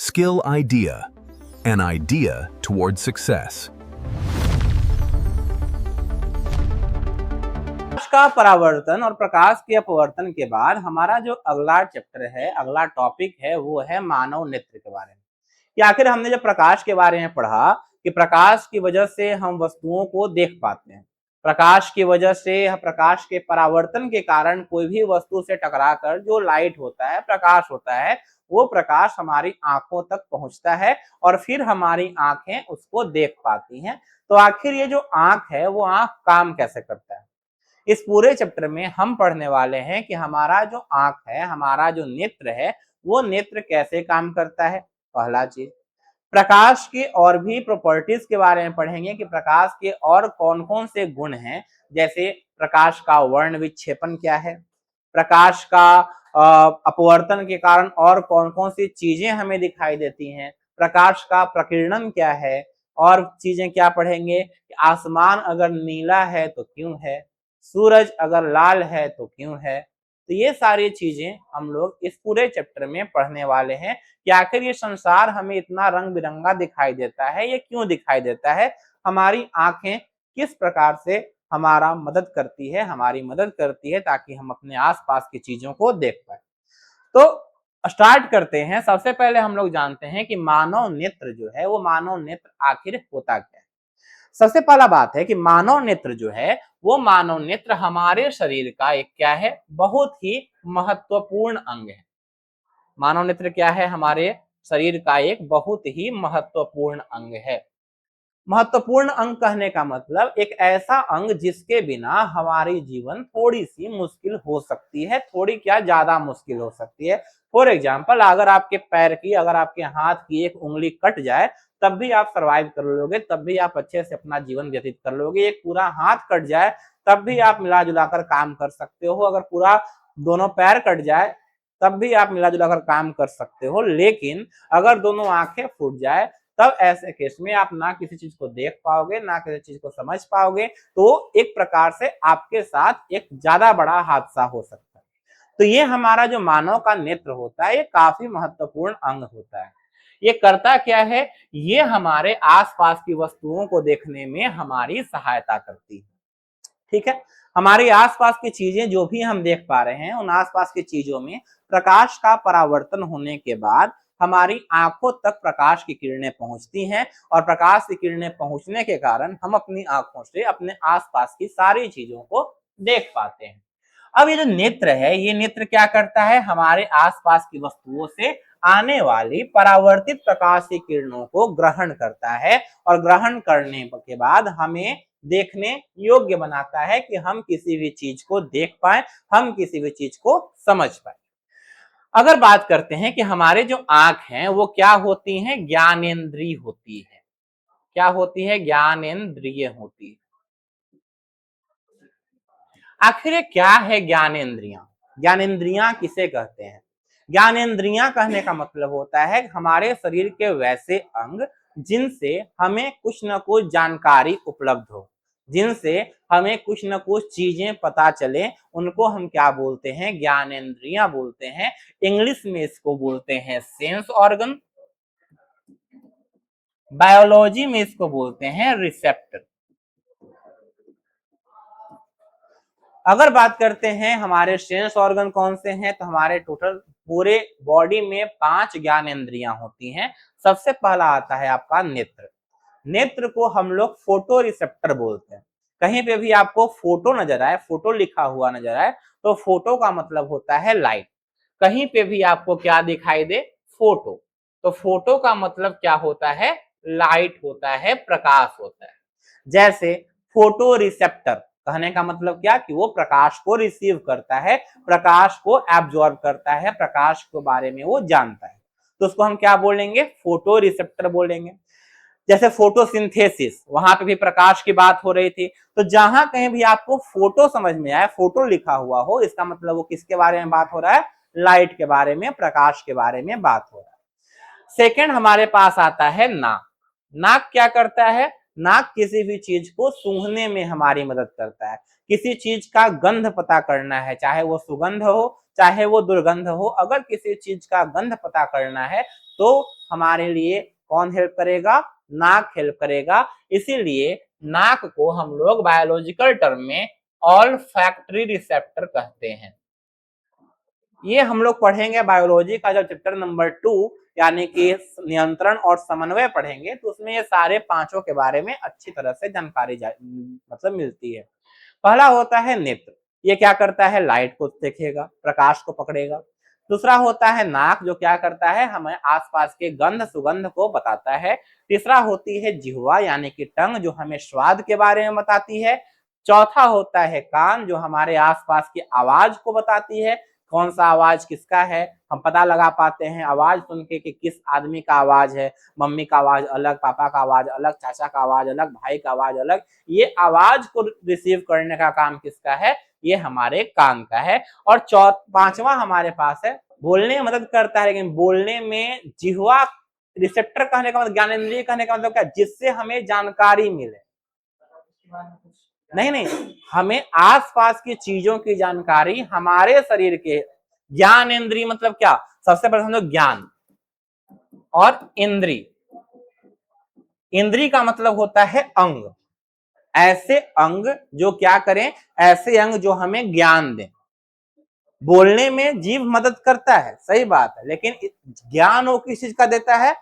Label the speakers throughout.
Speaker 1: skill idea, an idea toward success.
Speaker 2: प्रकाश का परावर्तन और प्रकाश के अपवर्तन के बाद हमारा जो अगला चैप्टर है, अगला टॉपिक है, वो है मानव नेत्र के बारे में। कि आखिर हमने जब प्रकाश के बारे में पढ़ा कि प्रकाश की वजह से हम वस्तुओं को देख पाते हैं, प्रकाश की वजह से, प्रकाश के परावर्तन के कारण कोई भी वस्तु से टकराकर जो लाइट होता है, प्रकाश होता है, वो प्रकाश हमारी आंखों तक पहुंचता है और फिर हमारी आंखें उसको देख पाती हैं। तो आखिर ये जो आंख है, वो आंख काम कैसे करता है, इस पूरे चैप्टर में हम पढ़ने वाले हैं कि हमारा जो आंख है, हमारा जो नेत्र है, वो नेत्र कैसे काम करता है। पहला चीज, प्रकाश के और भी प्रॉपर्टीज के बारे में पढ़ेंगे कि प्रकाश के और कौन कौन से गुण हैं, जैसे प्रकाश का वर्ण विक्षेपण क्या है, प्रकाश का अपवर्तन के कारण और कौन कौन सी चीजें हमें दिखाई देती हैं, प्रकाश का प्रकीर्णन क्या है, और चीजें क्या पढ़ेंगे कि आसमान अगर नीला है तो क्यों है, सूरज अगर लाल है तो क्यों है। तो ये सारी चीजें हम लोग इस पूरे चैप्टर में पढ़ने वाले हैं कि आखिर ये संसार हमें इतना रंग बिरंगा दिखाई देता है, ये क्यों दिखाई देता है, हमारी आंखें किस प्रकार से हमारा मदद करती है, हमारी मदद करती है ताकि हम अपने आसपास की चीजों को देख पाए। तो स्टार्ट करते हैं। सबसे पहले हम लोग जानते हैं कि मानव नेत्र जो है, वो मानव नेत्र आखिर होता क्या है। सबसे पहला बात है कि मानव नेत्र जो है, वो मानव नेत्र हमारे शरीर का एक क्या है, बहुत ही महत्वपूर्ण अंग है। मानव नेत्र क्या है, हमारे शरीर का एक बहुत ही महत्वपूर्ण अंग है। महत्वपूर्ण अंग कहने का मतलब एक ऐसा अंग जिसके बिना हमारी जीवन थोड़ी सी मुश्किल हो सकती है, थोड़ी क्या ज्यादा मुश्किल हो सकती है। फॉर एग्जाम्पल, अगर आपके पैर की, अगर आपके हाथ की एक उंगली कट जाए तब भी आप सरवाइव कर लोगे, तब भी आप अच्छे से अपना जीवन व्यतीत कर लोगे। एक पूरा हाथ कट जाए तब भी आप मिला जुलाकर काम कर सकते हो, अगर पूरा दोनों पैर कट जाए तब भी आप मिला जुलाकर काम कर सकते हो। लेकिन अगर दोनों आंखें फूट जाए तब ऐसे केस में आप ना किसी चीज को देख पाओगे, ना किसी चीज को समझ पाओगे। तो एक प्रकार से आपके साथ एक ज्यादा बड़ा हादसा हो सकता है। तो ये हमारा जो मानव का नेत्र होता है, ये काफी महत्वपूर्ण अंग होता है। ये करता क्या है, ये हमारे आसपास की वस्तुओं को देखने में हमारी सहायता करती है। ठीक है, हमारे आसपास की चीजें जो भी हम देख पा रहे हैं, उन आसपास की चीजों में प्रकाश का परावर्तन होने के बाद हमारी आंखों तक प्रकाश की किरणें पहुंचती हैं और प्रकाश की किरणें पहुंचने के कारण हम अपनी आंखों से अपने आसपास की सारी चीजों को देख पाते हैं। अब ये जो नेत्र है, ये नेत्र क्या करता है, हमारे आसपास की वस्तुओं से आने वाली परावर्तित प्रकाश की किरणों को ग्रहण करता है और ग्रहण करने के बाद हमें देखने योग्य बनाता है कि हम किसी भी चीज को देख पाए, हम किसी भी चीज को समझ पाए। अगर बात करते हैं कि हमारे जो आंख हैं वो क्या होती हैं, ज्ञानेंद्रिय होती है। क्या होती है, ज्ञानेंद्रिय होती है। आखिर ये क्या है ज्ञानेंद्रियां, ज्ञानेंद्रियां किसे कहते हैं। ज्ञानेंद्रियां कहने का मतलब होता है हमारे शरीर के वैसे अंग जिनसे हमें कुछ न कुछ जानकारी उपलब्ध हो, जिनसे हमें कुछ न कुछ चीजें पता चले, उनको हम क्या बोलते हैं, ज्ञानेंद्रियां बोलते हैं। इंग्लिश में इसको बोलते हैं सेंस ऑर्गन, बायोलॉजी में इसको बोलते हैं रिसेप्टर। अगर बात करते हैं हमारे सेंस ऑर्गन कौन से हैं, तो हमारे टोटल पूरे बॉडी में 5 ज्ञानेंद्रियां होती हैं। सबसे पहला आता है आपका नेत्र। नेत्र को हम लोग फोटो रिसेप्टर बोलते हैं। कहीं पे भी आपको फोटो नजर आए, फोटो लिखा हुआ नजर आए, तो फोटो का मतलब होता है लाइट। कहीं पे भी आपको क्या दिखाई दे, फोटो, तो फोटो का मतलब क्या होता है, लाइट होता है, प्रकाश होता है। जैसे फोटो रिसेप्टर कहने का मतलब क्या, कि वो प्रकाश को रिसीव करता है, प्रकाश को एब्जॉर्ब करता है, प्रकाश के बारे में वो जानता है। तो उसको हम क्या बोलेंगे, फोटो रिसेप्टर बोलेंगे। जैसे फोटोसिंथेसिस, वहां पे भी प्रकाश की बात हो रही थी। तो जहां कहीं भी आपको फोटो समझ में आए, फोटो लिखा हुआ हो, इसका मतलब वो किसके बारे में बात हो रहा है, लाइट के बारे में, प्रकाश के बारे में बात हो रहा है। सेकंड हमारे पास आता है नाक। नाक क्या करता है, नाक किसी भी चीज को सूंघने में हमारी मदद करता है। किसी चीज का गंध पता करना है, चाहे वो सुगंध हो चाहे वो दुर्गंध हो, अगर किसी चीज का गंध पता करना है तो हमारे लिए कौन हेल्प करेगा? नाक हेल्प करेगा। इसीलिए नाक को हम लोग बायोलॉजिकल टर्म में ऑल्फैक्टरी रिसेप्टर कहते हैं। ये हम लोग पढ़ेंगे बायोलॉजी का जब चैप्टर नंबर 2 यानी कि नियंत्रण और समन्वय पढ़ेंगे, तो उसमें ये सारे पांचों के बारे में अच्छी तरह से जानकारी मतलब मिलती है। पहला होता है नेत्र, ये क्या करता है? लाइट को देखेगा, प्रकाश को पकड़ेगा। दूसरा होता है नाक, जो क्या करता है? हमें आसपास के गंध सुगंध को बताता है। तीसरा होती है जिह्वा यानी कि टंग, जो हमें स्वाद के बारे में बताती है। चौथा होता है कान, जो हमारे आसपास की आवाज को बताती है, कौन सा आवाज किसका है, हम पता लगा पाते हैं आवाज सुन के कि किस आदमी का आवाज है। मम्मी का आवाज अलग, पापा का आवाज अलग, चाचा का आवाज अलग, भाई का आवाज अलग। ये आवाज को रिसीव करने का काम किसका है? ये हमारे कान का है। और पांचवा हमारे पास है, बोलने में मदद करता है, लेकिन बोलने में जिह्वा रिसेप्टर कहने का मतलब, ज्ञानेंद्रिय कहने का मतलब क्या? जिससे हमें जानकारी मिले। नहीं, हमें आसपास की चीजों की जानकारी हमारे शरीर के, ज्ञान इंद्रिय मतलब क्या? सबसे पहले समझो ज्ञान और इंद्री। इंद्री का मतलब होता है अंग, ऐसे अंग जो क्या करें? ऐसे अंग जो हमें ज्ञान दें। बोलने में जीभ मदद करता है, सही बात है, लेकिन ज्ञान वो किस चीज का देता है?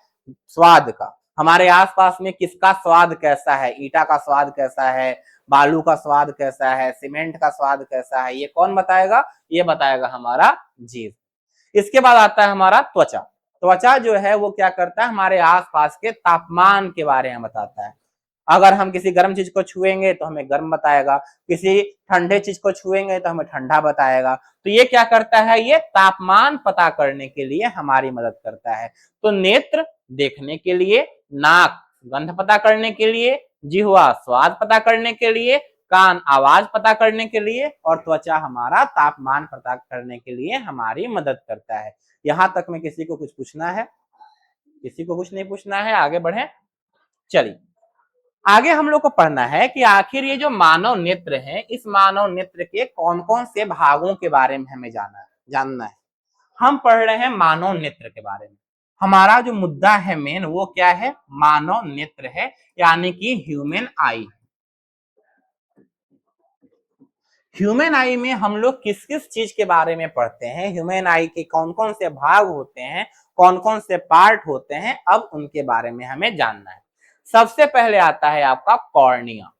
Speaker 2: स्वाद का। हमारे आसपास में किसका स्वाद कैसा है? ईटा का स्वाद कैसा है, बालू का स्वाद कैसा है, सीमेंट का स्वाद कैसा है, ये कौन बताएगा? ये बताएगा हमारा जीभ। इसके बाद आता है हमारा त्वचा। त्वचा जो है वो क्या करता है? हमारे आसपास के तापमान के बारे में बताता है। अगर हम किसी गर्म चीज को छुएंगे तो हमें गर्म बताएगा, किसी ठंडे चीज को छुएंगे तो हमें ठंडा बताएगा। तो ये क्या करता है? ये तापमान पता करने के लिए हमारी मदद करता है। तो नेत्र देखने के लिए, नाक गंध पता करने के लिए, जिह्वा स्वाद पता करने के लिए, कान आवाज पता करने के लिए, और त्वचा हमारा तापमान पता करने के लिए हमारी मदद करता है। यहां तक में किसी को कुछ पूछना है? किसी को कुछ नहीं पूछना है? आगे बढ़े। चलिए आगे हम लोग को पढ़ना है कि आखिर ये जो मानव नेत्र है, इस मानव नेत्र के कौन कौन से भागों के बारे में हमें जानना है। हम पढ़ रहे हैं मानव नेत्र के बारे में। हमारा जो मुद्दा है मेन वो क्या है? मानव नेत्र है, यानी कि ह्यूमन आई। ह्यूमन आई में हम लोग किस किस चीज के बारे में पढ़ते हैं, ह्यूमन आई के कौन कौन से भाग होते हैं, कौन कौन से पार्ट होते हैं, अब उनके बारे में हमें जानना है। सबसे पहले आता है आपका कॉर्निया,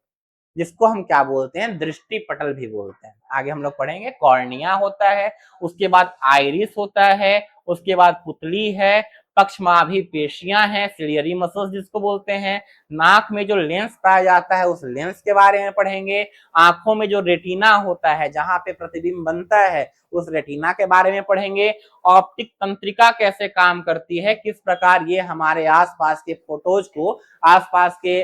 Speaker 2: जिसको हम क्या बोलते हैं? दृष्टि पटल भी बोलते हैं। आगे हम लोग पढ़ेंगे। कॉर्निया होता है, उसके बाद आइरिस होता है, उसके बाद पुतली है, पक्षमाभी पेशियां हैं, सिलियरी मसल्स जिसको बोलते हैं। नाक में जो लेंस पाया जाता है उस लेंस के बारे में पढ़ेंगे। आंखों में जो रेटिना होता है, जहां पे प्रतिबिंब बनता है, उस रेटिना के बारे में पढ़ेंगे। ऑप्टिक तंत्रिका कैसे काम करती है, किस प्रकार ये हमारे आसपास के फोटोज को, आसपास के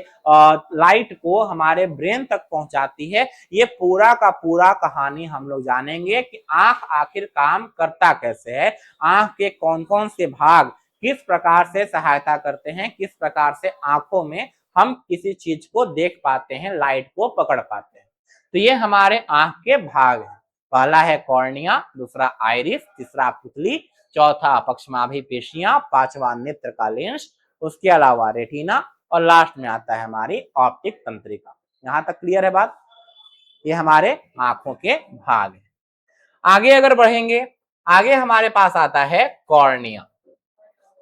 Speaker 2: लाइट को हमारे ब्रेन तक पहुंचाती है, ये पूरा का पूरा कहानी हम लोग जानेंगे कि आंख आखिर काम करता कैसे है, आंख के कौन कौन से भाग किस प्रकार से सहायता करते हैं, किस प्रकार से आंखों में हम किसी चीज को देख पाते हैं, लाइट को पकड़ पाते हैं। तो ये हमारे आंख के भाग हैं। पहला है कॉर्निया, दूसरा आइरिस, तीसरा पुतली, चौथा पक्षमाभी पेशियां, पांचवा नेत्र का लेंस, उसके अलावा रेटिना, और लास्ट में आता है हमारी ऑप्टिक तंत्रिका। यहां तक क्लियर है बात? ये हमारे आंखों के भाग हैं। आगे अगर बढ़ेंगे, आगे हमारे पास आता है कॉर्निया।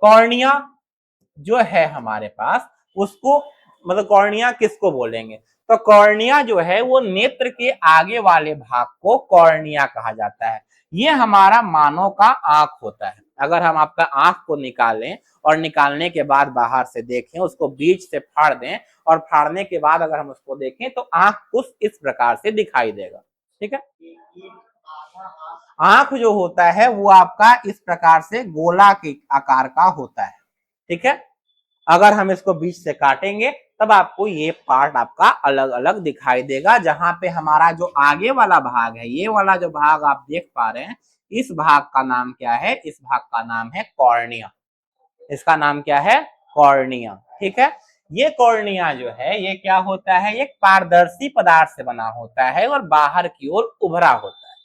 Speaker 2: कॉर्निया जो है हमारे पास, उसको मतलब कॉर्निया किसको बोलेंगे? तो कॉर्निया जो है वो नेत्र के आगे वाले भाग को कॉर्निया कहा जाता है। ये हमारा मानव का आंख होता है। अगर हम आपका आंख को निकालें और निकालने के बाद बाहर से देखें, उसको बीच से फाड़ दें और फाड़ने के बाद अगर हम उसको देखें तो आंख कुछ इस प्रकार से दिखाई देगा। ठीक है, आंख जो होता है वो आपका इस प्रकार से गोला के आकार का होता है। ठीक है, अगर हम इसको बीच से काटेंगे तब आपको ये पार्ट आपका अलग अलग दिखाई देगा। जहां पे हमारा जो आगे वाला भाग है, ये वाला जो भाग आप देख पा रहे हैं, इस भाग का नाम क्या है? इस भाग का नाम है कॉर्निया। इसका नाम क्या है? कॉर्निया। ठीक है, ये कॉर्निया जो है ये क्या होता है? एक पारदर्शी पदार्थ से बना होता है और बाहर की ओर उभरा होता है।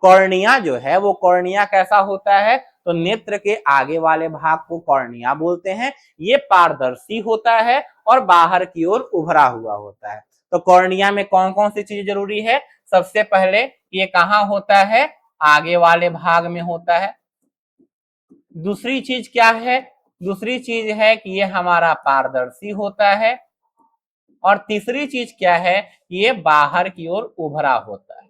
Speaker 2: कॉर्निया जो है वो कॉर्निया कैसा होता है? तो नेत्र के आगे वाले भाग को कॉर्निया बोलते हैं। ये पारदर्शी होता है और बाहर की ओर उभरा हुआ होता है। तो कॉर्निया में कौन कौन सी चीज जरूरी है? सबसे पहले ये कहाँ होता है? आगे वाले भाग में होता है। दूसरी चीज क्या है? दूसरी चीज है कि ये हमारा पारदर्शी होता है। और तीसरी चीज क्या है? ये बाहर की ओर उभरा होता है।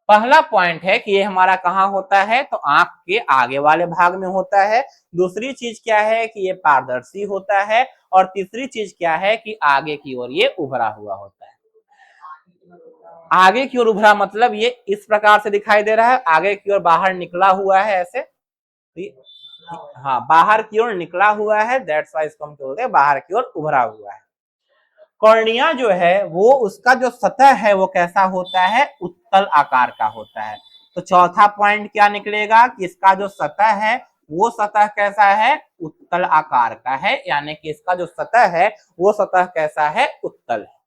Speaker 2: पहला पॉइंट है कि ये हमारा कहाँ होता है? तो आंख के आगे वाले भाग में होता है। दूसरी चीज क्या है? कि ये पारदर्शी होता है। और तीसरी चीज क्या है? कि आगे की ओर ये उभरा हुआ होता है। आगे की ओर उभरा मतलब ये इस प्रकार से दिखाई दे रहा है, आगे की ओर बाहर निकला हुआ है ऐसे। हाँ, बाहर की ओर निकला हुआ है, दैट्स व्हाई इसको हम बोलते हैं बाहर की ओर उभरा हुआ है। कॉर्निया जो है वो उसका जो सतह है वो कैसा होता है? उत्तल आकार का होता है। तो चौथा पॉइंट क्या निकलेगा? कि इसका जो सतह है वो सतह कैसा है? उत्तल आकार का है, यानी कि इसका जो सतह है वो सतह कैसा है? उत्तल है।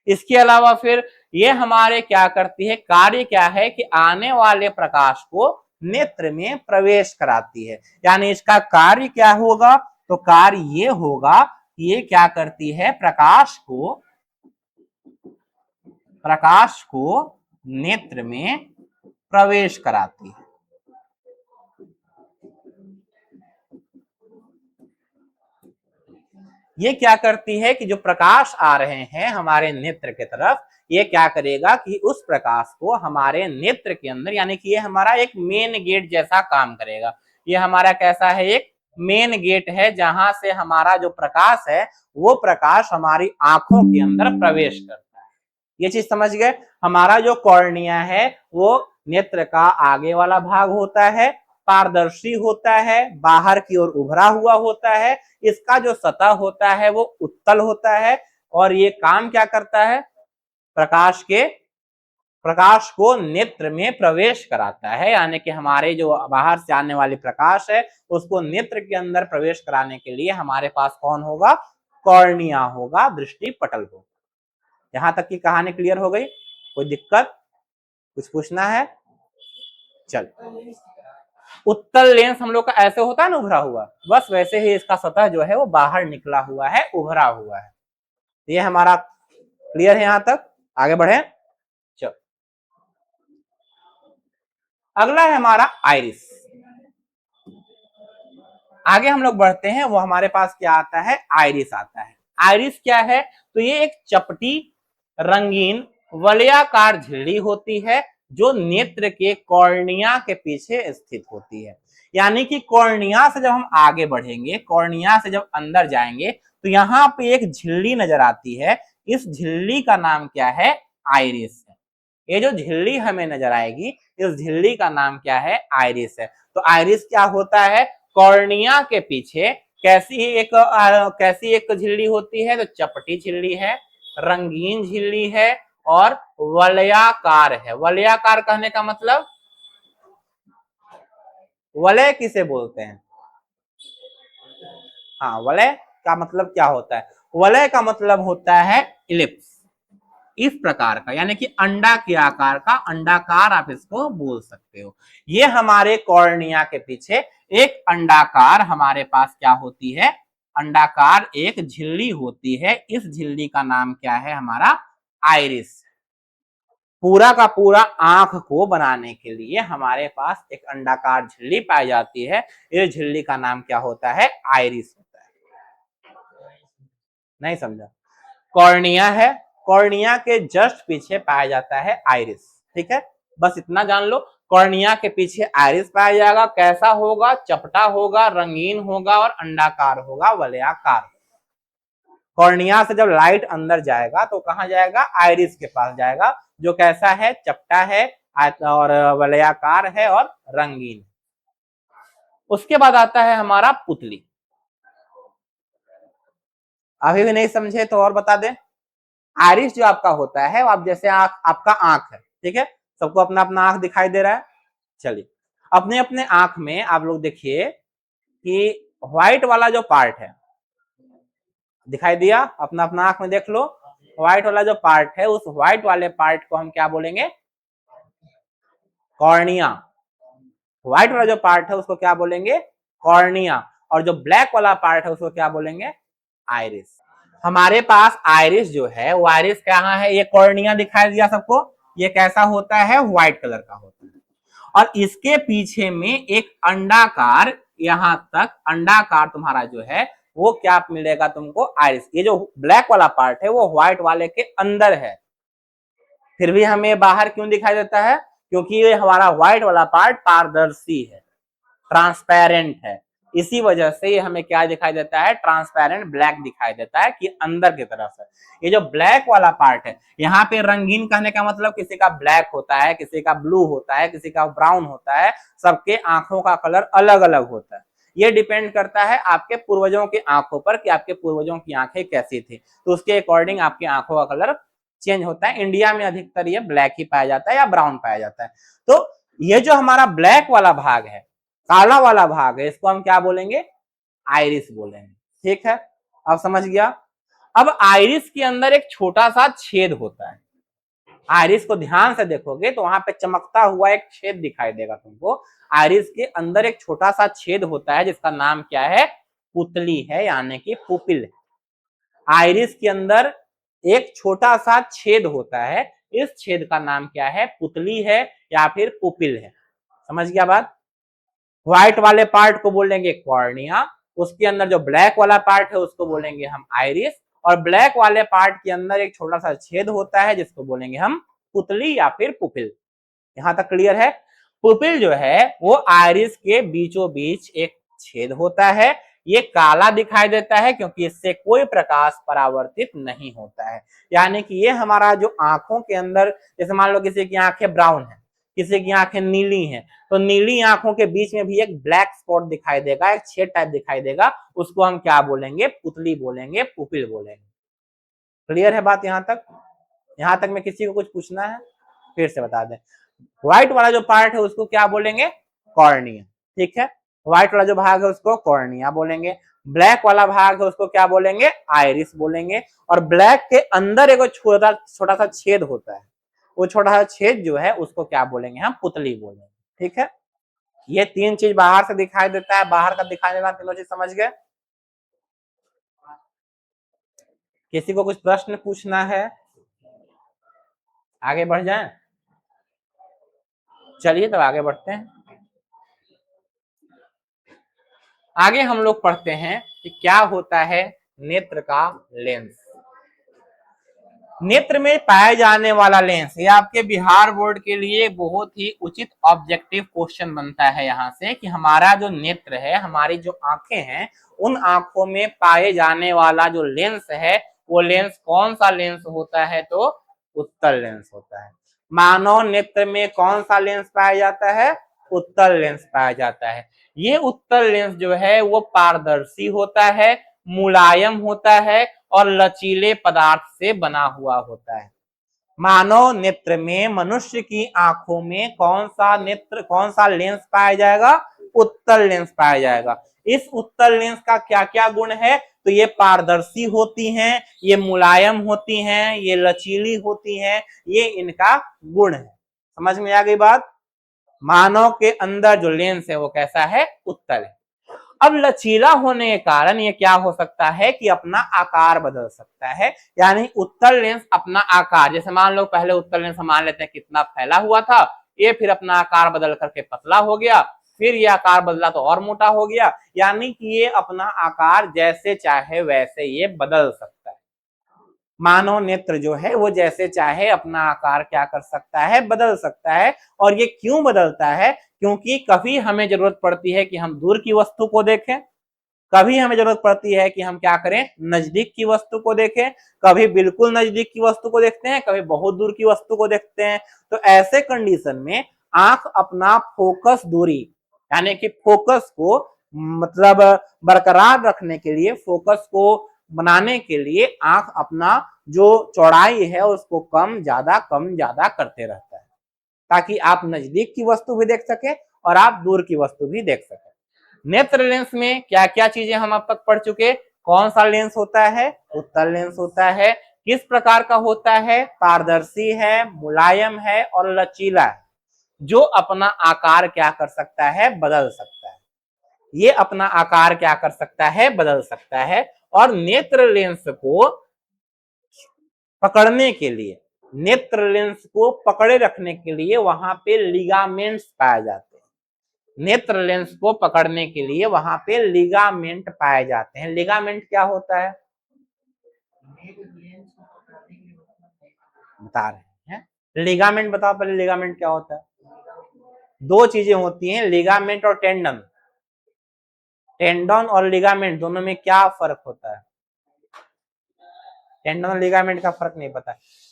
Speaker 2: इसके अलावा फिर ये हमारे क्या करती है? कार्य क्या है? कि आने वाले प्रकाश को नेत्र में प्रवेश कराती है। यानी इसका कार्य क्या होगा? तो कार्य ये होगा कि ये क्या करती है? प्रकाश को नेत्र में प्रवेश कराती है। ये क्या करती है? कि जो प्रकाश आ रहे हैं हमारे नेत्र के तरफ, ये क्या करेगा? कि उस प्रकाश को हमारे नेत्र के अंदर, यानी कि ये हमारा एक मेन गेट जैसा काम करेगा। ये हमारा कैसा है? एक मेन गेट है, जहां से हमारा जो प्रकाश है वो प्रकाश हमारी आंखों के अंदर प्रवेश करता है। ये चीज समझ गए? हमारा जो कॉर्निया है वो नेत्र का आगे वाला भाग होता है, पारदर्शी होता है, बाहर की ओर उभरा हुआ होता है। इसका जो सतह होता है वो उत्तल होता है। और ये काम क्या करता है? प्रकाश को नेत्र में प्रवेश कराता है, यानी कि हमारे जो बाहर से आने वाली प्रकाश है उसको नेत्र के अंदर प्रवेश कराने के लिए हमारे पास कौन होगा? कॉर्निया होगा, दृष्टि पटल होगा। यहां तक की कहानी क्लियर हो गई? कोई दिक्कत? कुछ पूछना है? चल, उत्तल लेंस हम लोग का ऐसे होता है ना, उभरा हुआ, बस वैसे ही इसका सतह जो है वो बाहर निकला हुआ है, उभरा हुआ है। ये हमारा क्लियर है यहां तक? आगे बढ़े। चलो, अगला है हमारा आइरिस। आगे हम लोग बढ़ते हैं, वो हमारे पास क्या आता है? आइरिस आता है। आइरिस क्या है? तो ये एक चपटी रंगीन वलयाकार झिल्ली होती है जो नेत्र के कॉर्निया के पीछे स्थित होती है। यानी कि कॉर्निया से जब हम आगे बढ़ेंगे, कॉर्निया से जब अंदर जाएंगे, तो यहाँ पे एक झिल्ली नजर आती है। इस झिल्ली का नाम क्या है? आइरिस है। ये जो झिल्ली हमें नजर आएगी, इस झिल्ली का नाम क्या है? आइरिस है। तो आइरिस क्या होता है? कॉर्निया के पीछे कैसी एक झिल्ली होती है? तो चपटी झिल्ली है, रंगीन झिल्ली है और वलयाकार है। वलयाकार कहने का मतलब, वलय किसे बोलते हैं? हाँ, वलय का मतलब क्या होता है? वलय का मतलब होता है इलिप्स, इस प्रकार का, यानी कि अंडा के आकार का, अंडाकार आप इसको बोल सकते हो। ये हमारे कॉर्निया के पीछे एक अंडाकार हमारे पास क्या होती है? अंडाकार एक झिल्ली होती है। इस झिल्ली का नाम क्या है? हमारा आइरिस। पूरा का पूरा आंख को बनाने के लिए हमारे पास एक अंडाकार झिल्ली पाई जाती है। इस झिल्ली का नाम क्या होता है? आइरिस होता है। नहीं समझा? कॉर्निया है, कॉर्निया के जस्ट पीछे पाया जाता है आइरिस। ठीक है, बस इतना जान लो। कॉर्निया के पीछे आइरिस पाया जाएगा। कैसा होगा? चपटा होगा, रंगीन होगा और अंडाकार होगा, वलयाकार। कॉर्निया से जब लाइट अंदर जाएगा तो कहां जाएगा? आइरिस के पास जाएगा, जो कैसा है? चपटा है और वलयाकार है और रंगीन। उसके बाद आता है हमारा पुतली। अभी भी नहीं समझे तो और बता दें। आइरिस जो आपका होता है, आप जैसे आपका आंख है, ठीक है, सबको अपना अपना आंख दिखाई दे रहा है। चलिए, अपने अपने आंख में आप लोग देखिए कि व्हाइट वाला जो पार्ट है, दिखाई दिया? अपना अपना आंख में देख लो। व्हाइट वाला जो पार्ट है उस व्हाइट वाले पार्ट को हम क्या बोलेंगे? कॉर्निया। व्हाइट वाला जो पार्ट है उसको क्या बोलेंगे? कॉर्निया। और जो ब्लैक वाला पार्ट है उसको क्या बोलेंगे? आइरिस। हमारे पास आइरिस जो है वो आइरिस कहाँ है? ये कॉर्निया दिखाई दिया सबको। ये कैसा होता है? व्हाइट कलर का होता है। और इसके पीछे में एक अंडाकार, यहां तक अंडाकार तुम्हारा जो है वो क्या मिलेगा तुमको? आइरिस। ये जो ब्लैक वाला पार्ट है वो व्हाइट वाले के अंदर है, फिर भी हमें बाहर क्यों दिखाई देता है? क्योंकि ये हमारा व्हाइट वाला पार्ट पारदर्शी है, ट्रांसपेरेंट है। इसी वजह से ये हमें क्या दिखाई देता है? ट्रांसपेरेंट ब्लैक दिखाई देता है कि अंदर की तरफ है। ये जो ब्लैक वाला पार्ट है, यहाँ पे रंगीन कहने का मतलब किसी का ब्लैक होता है, किसी का ब्लू होता है, किसी का ब्राउन होता है, सबके आंखों का कलर अलग अलग होता है। ये डिपेंड करता है आपके पूर्वजों की आंखों पर कि आपके पूर्वजों की आंखें कैसी थी, तो उसके अकॉर्डिंग आपकी आंखों का कलर चेंज होता है। इंडिया में अधिकतर ये ब्लैक ही पाया जाता है या ब्राउन पाया जाता है। तो ये जो हमारा ब्लैक वाला भाग है, काला वाला भाग है, इसको हम क्या बोलेंगे? आइरिस बोलेंगे। ठीक है, अब समझ गया। अब आइरिस के अंदर एक छोटा सा छेद होता है। आइरिस को ध्यान से देखोगे तो वहां पे चमकता हुआ एक छेद दिखाई देगा तुमको। आइरिस के अंदर एक छोटा सा छेद होता है जिसका नाम क्या है? पुतली है, यानी कि पुपिल है। आइरिस के अंदर एक छोटा सा छेद होता है, इस छेद का नाम क्या है? पुतली है या फिर पुपिल है। समझ गया बात? व्हाइट वाले पार्ट को बोलेंगे कॉर्निया, उसके अंदर जो ब्लैक वाला पार्ट है उसको बोलेंगे हम आइरिस, और ब्लैक वाले पार्ट के अंदर एक छोटा सा छेद होता है जिसको बोलेंगे हम पुतली या फिर पुपिल। यहां तक क्लियर है? पुपिल जो है वो आइरिस के बीचों बीच एक छेद होता है। ये काला दिखाई देता है क्योंकि इससे कोई प्रकाश परावर्तित नहीं होता है। यानी कि ये हमारा जो आंखों के अंदर, जैसे मान लो किसी की आंखें ब्राउन है, किसी की आंखें नीली हैं, तो नीली आंखों के बीच में भी एक ब्लैक स्पॉट दिखाई देगा, एक छेद टाइप दिखाई देगा, उसको हम क्या बोलेंगे? पुतली बोलेंगे, पुपिल बोलेंगे। क्लियर है बात यहां तक? यहां तक में किसी को कुछ पूछना है? फिर से बता दें, व्हाइट वाला जो पार्ट है उसको क्या बोलेंगे? कॉर्निया। ठीक है, व्हाइट वाला जो भाग है उसको कॉर्निया बोलेंगे। ब्लैक वाला भाग है उसको क्या बोलेंगे? आइरिस बोलेंगे। और ब्लैक के अंदर एक छोटा छोटा सा छेद होता है, वो छोटा सा छेद जो है उसको क्या बोलेंगे? हम पुतली बोलेंगे। ठीक है, ये तीन चीज बाहर से दिखाई देता है, बाहर का दिखाने वाला तीनों चीज समझ गए? किसी को कुछ प्रश्न पूछना है? आगे बढ़ जाएं? चलिए तब आगे बढ़ते हैं। आगे हम लोग पढ़ते हैं कि क्या होता है नेत्र का लेंस। नेत्र में पाए जाने वाला लेंस, ये आपके बिहार बोर्ड के लिए बहुत ही उचित ऑब्जेक्टिव क्वेश्चन बनता है यहाँ से कि हमारा जो नेत्र है, हमारी जो आंखें हैं, उन आंखों में पाए जाने वाला जो लेंस है वो लेंस कौन सा लेंस होता है? तो उत्तल लेंस होता है। मानव नेत्र में कौन सा लेंस पाया जाता है? उत्तल लेंस पाया जाता है। ये उत्तल लेंस जो है वो पारदर्शी होता है, मुलायम होता है और लचीले पदार्थ से बना हुआ होता है। मानव नेत्र में, मनुष्य की आंखों में कौन सा लेंस पाया जाएगा? उत्तल लेंस पाया जाएगा। इस उत्तल लेंस का क्या क्या गुण है? तो ये पारदर्शी होती हैं, ये मुलायम होती हैं, ये लचीली होती हैं, ये इनका गुण है। समझ में आ गई बात? मानव के अंदर जो लेंस है वो कैसा है? उत्तल है। अब लचीला होने के कारण ये क्या हो सकता है कि अपना आकार बदल सकता है। यानी उत्तल लेंस अपना आकार, जैसे मान लो पहले उत्तल लेंस मान लेते हैं कितना फैला हुआ था, ये फिर अपना आकार बदल करके पतला हो गया, फिर ये आकार बदला तो और मोटा हो गया। यानी कि ये अपना आकार जैसे चाहे वैसे ये बदल सकता है। मानव नेत्र जो है वो जैसे चाहे अपना आकार क्या कर सकता है? बदल सकता है। और ये क्यों बदलता है? क्योंकि कभी हमें जरूरत पड़ती है कि हम दूर की वस्तु को देखें, कभी हमें जरूरत पड़ती है कि हम क्या करें? नजदीक की वस्तु को देखें। कभी बिल्कुल नजदीक की वस्तु को देखते हैं, कभी बहुत दूर की वस्तु को देखते हैं। तो ऐसे कंडीशन में आंख अपना फोकस दूरी, यानी कि फोकस को मतलब बरकरार रखने के लिए, फोकस को बनाने के लिए आंख अपना जो चौड़ाई है उसको कम ज्यादा करते रहता है, ताकि आप नजदीक की वस्तु भी देख सके और आप दूर की वस्तु भी देख सके। नेत्र लेंस में क्या क्या चीजें हम अब तक पढ़ चुके? कौन सा लेंस होता है? उत्तल लेंस होता है। किस प्रकार का होता है? पारदर्शी है, मुलायम है और लचीला है, जो अपना आकार क्या कर सकता है? बदल सकता है। ये अपना आकार क्या कर सकता है? बदल सकता है। और नेत्र लेंस को पकड़ने के लिए, नेत्र लेंस को पकड़े रखने के लिए वहां पे लिगामेंट्स पाए जाते हैं। नेत्र लेंस को पकड़ने के लिए वहां पे लिगामेंट पाए जाते हैं। लिगामेंट क्या होता है? बता रहे हैं। लिगामेंट बताओ पहले, लिगामेंट क्या होता है? दो चीजें होती हैं, लिगामेंट और टेंडन। टेंडन और लिगामेंट दोनों में क्या फर्क होता है? टेंडन और लिगामेंट का फर्क नहीं पता।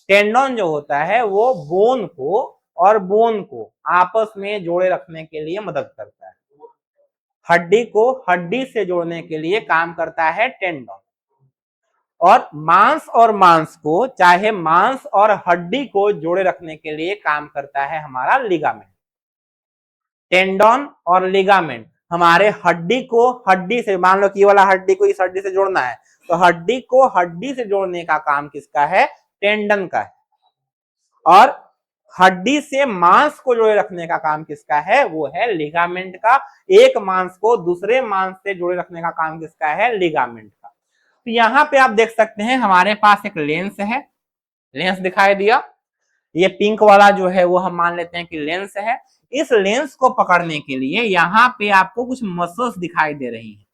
Speaker 2: टेंडन जो होता है वो बोन को और बोन को आपस में जोड़े रखने के लिए मदद करता है। हड्डी को हड्डी से जोड़ने के लिए काम करता है टेंडन। और मांस को, चाहे मांस और हड्डी को जोड़े रखने के लिए काम करता है हमारा लिगामेंट। टेंडन और लिगामेंट हमारे हड्डी को हड्डी से, मान लो कि ये वाला हड्डी को इस हड्डी से जोड़ना है, तो हड्डी को हड्डी से जोड़ने का काम किसका है? टेंडन का है। और हड्डी से मांस को जोड़े रखने का काम किसका है? वो है लिगामेंट का। एक मांस को दूसरे मांस से जोड़े रखने का काम किसका है? लिगामेंट का। तो यहाँ पे आप देख सकते हैं हमारे पास एक लेंस है, लेंस दिखाई दिया। ये पिंक वाला जो है वो हम मान लेते हैं कि लेंस है। इस लेंस को पकड़ने के लिए यहाँ पे आपको कुछ मसल्स दिखाई दे रही हैं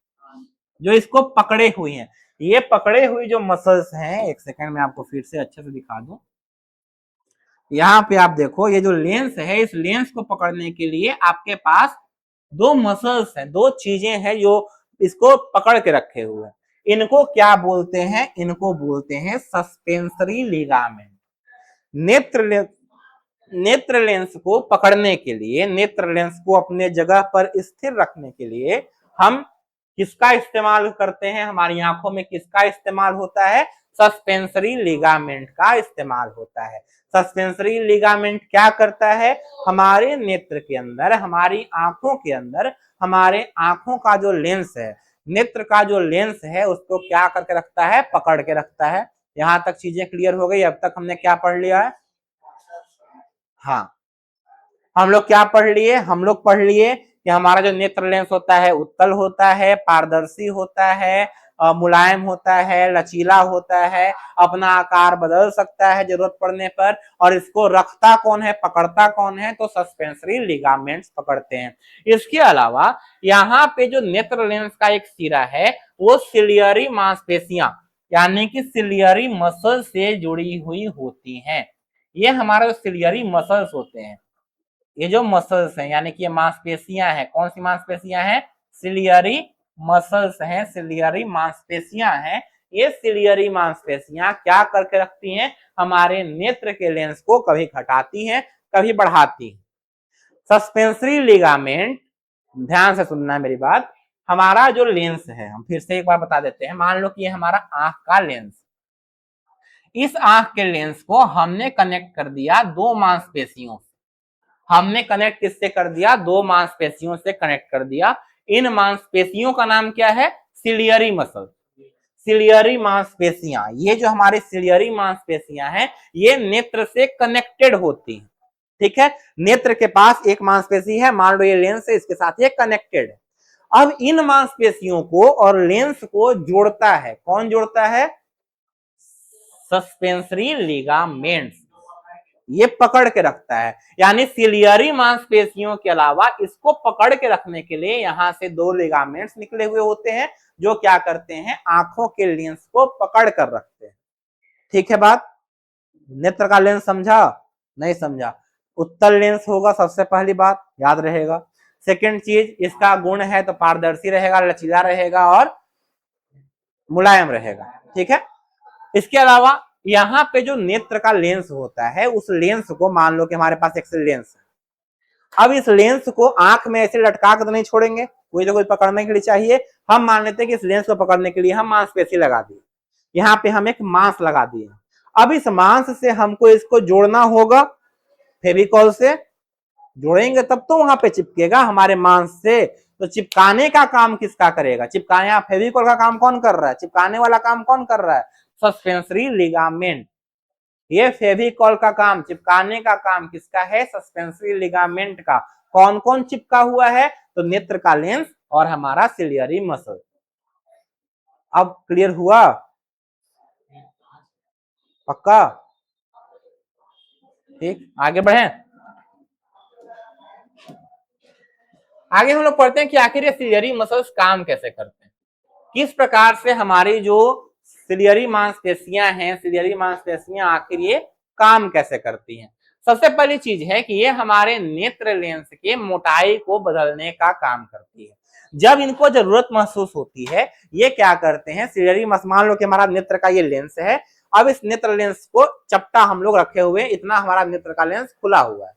Speaker 2: जो इसको पकड़े हुई हैं। ये पकड़े हुई जो मसल्स हैं, एक सेकंड में आपको फिर से अच्छे से दिखा दूं। यहाँ पे आप देखो, ये जो लेंस है, इस लेंस को पकड़ने के लिए आपके पास दो मसल्स हैं, दो चीजें हैं जो इसको पकड़ के रखे हुए हैं। इनको क्या बोलते हैं? इनको बोलते हैं सस्पेंसरी लिगामेंट। नेत्र लेंस को पकड़ने के लिए, नेत्र लेंस को अपने जगह पर स्थिर रखने के लिए हम किसका इस्तेमाल करते हैं? हमारी आंखों में किसका इस्तेमाल होता है? सस्पेंसरी लिगामेंट का इस्तेमाल होता है। सस्पेंसरी लिगामेंट क्या करता है? हमारे नेत्र के अंदर, हमारी आंखों के अंदर, हमारे आंखों का जो लेंस है, नेत्र का जो लेंस है, उसको क्या करके रखता है? पकड़ के रखता है। यहां तक चीजें क्लियर हो गई? अब तक हमने क्या पढ़ लिया है? हाँ, हम लोग क्या पढ़ लिए? हम लोग पढ़ लिए कि हमारा जो नेत्र लेंस होता है उत्तल होता है, पारदर्शी होता है, मुलायम होता है, लचीला होता है, अपना आकार बदल सकता है जरूरत पड़ने पर। और इसको रखता कौन है? पकड़ता कौन है? तो सस्पेंसरी लिगामेंट्स पकड़ते हैं। इसके अलावा यहाँ पे जो नेत्र लेंस का एक सिरा है वो सिलियरी मांसपेशियां यानी कि सिलियरी मसल से जुड़ी हुई होती हैं। ये हमारे जो सिलियरी मसल्स होते हैं, ये जो मसल्स हैं यानी कि ये मांसपेशियां हैं, कौन सी मांसपेशियां हैं? सिलियरी मसल्स हैं, सिलियरी मांसपेशियां हैं। ये सिलियरी मांसपेशियां क्या करके रखती हैं? हमारे नेत्र के लेंस को कभी घटाती हैं, कभी बढ़ाती हैं। सस्पेंसरी लिगामेंट, ध्यान से सुनना मेरी बात, हमारा जो लेंस है, हम फिर से एक बार बता देते हैं। मान लो कि ये हमारा आंख का लेंस, इस आंख के लेंस को हमने कनेक्ट कर दिया दो मांसपेशियों से। हमने कनेक्ट किससे कर दिया? दो मांसपेशियों से कनेक्ट कर दिया। इन मांसपेशियों का नाम क्या है? Ciliary muscle. सिलियरी मांसपेशियां, ये जो हमारी सिलियरी मांसपेशियां हैं, ये नेत्र से कनेक्टेड होती हैं। ठीक है, नेत्र के पास एक मांसपेशी है, मान लो ये लेंस है, इसके साथ ये कनेक्टेड है। अब इन मांसपेशियों को और लेंस को जोड़ता है कौन? जोड़ता है सस्पेंसरी लिगामेंट्स। ये पकड़ के रखता है। यानी सिलियरी मांसपेशियों के अलावा इसको पकड़ के रखने के लिए यहां से दो लिगामेंट्स निकले हुए होते हैं जो क्या करते हैं? आंखों के लेंस को पकड़ कर रखते हैं। ठीक है बात? नेत्र का लेंस समझा? नहीं समझा? उत्तल लेंस होगा सबसे पहली बात, याद रहेगा। सेकेंड चीज, इसका गुण है तो पारदर्शी रहेगा, लचीला रहेगा और मुलायम रहेगा। ठीक है, इसके अलावा यहाँ पे जो नेत्र का लेंस होता है, उस लेंस को मान लो कि हमारे पास एक लेंस है। अब इस लेंस को आंख में ऐसे लटका कर तो नहीं छोड़ेंगे, कोई ना कोई पकड़ने के लिए चाहिए। हम मान लेते हैं कि इस लेंस को पकड़ने के लिए हम मांसपेशी लगा दिए, यहाँ पे हम एक मांस लगा दिए। अब इस मांस से हमको इसको जोड़ना होगा, फेविकॉल से जोड़ेंगे तब तो वहां पे चिपकेगा हमारे मांस से। तो चिपकाने का काम किसका करेगा? चिपकाने, फेविकॉल का काम कौन कर रहा है? चिपकाने वाला काम कौन कर रहा है? Suspensory ligament. ये फेविकॉल का काम, चिपकाने का काम किसका है? सस्पेंसरी लिगामेंट का। कौन कौन चिपका हुआ है? तो नेत्र का लेंस और हमारा सिलियरी मसल। अब क्लियर हुआ? पक्का? ठीक, आगे बढ़े। आगे हम लोग पढ़ते हैं कि आखिर ये सिलियरी मसल्स काम कैसे करते हैं, किस प्रकार से हमारी जो सिलियरी मांसपेशियां हैं, सिलियरी मांसपेशियां आखिर ये काम कैसे करती हैं। सबसे पहली चीज है कि ये हमारे नेत्र लेंस के मोटाई को बदलने का काम करती है। जब इनको जरूरत महसूस होती है, ये क्या करते हैं, सिलियरी मसल, मान लो कि हमारा नेत्र का ये लेंस है, अब इस नेत्र लेंस को चपटा हम लोग रखे हुए, इतना हमारा नेत्र का लेंस खुला हुआ है,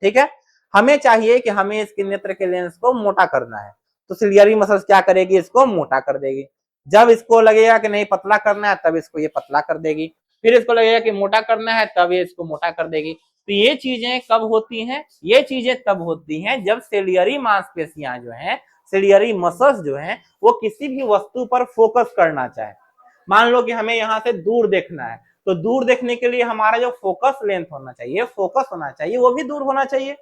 Speaker 2: ठीक है। हमें चाहिए कि हमें इसके नेत्र के लेंस को मोटा करना है, तो सिलियरी मसल्स क्या करेगी? इसको मोटा कर देगी। जब इसको लगेगा कि नहीं पतला करना है, तब इसको ये पतला कर देगी। फिर इसको लगेगा कि मोटा करना है, तब ये इसको मोटा कर देगी। तो ये चीजें कब होती हैं? ये चीजें तब होती हैं जब सिलियरी मांसपेशियां जो हैं, सिलियरी मसल्स जो हैं, वो किसी भी वस्तु पर फोकस करना चाहे। मान लो कि हमें यहाँ से दूर देखना है, तो दूर देखने के लिए हमारा जो फोकस लेंथ होना चाहिए, फोकस होना चाहिए, वो भी दूर होना चाहिए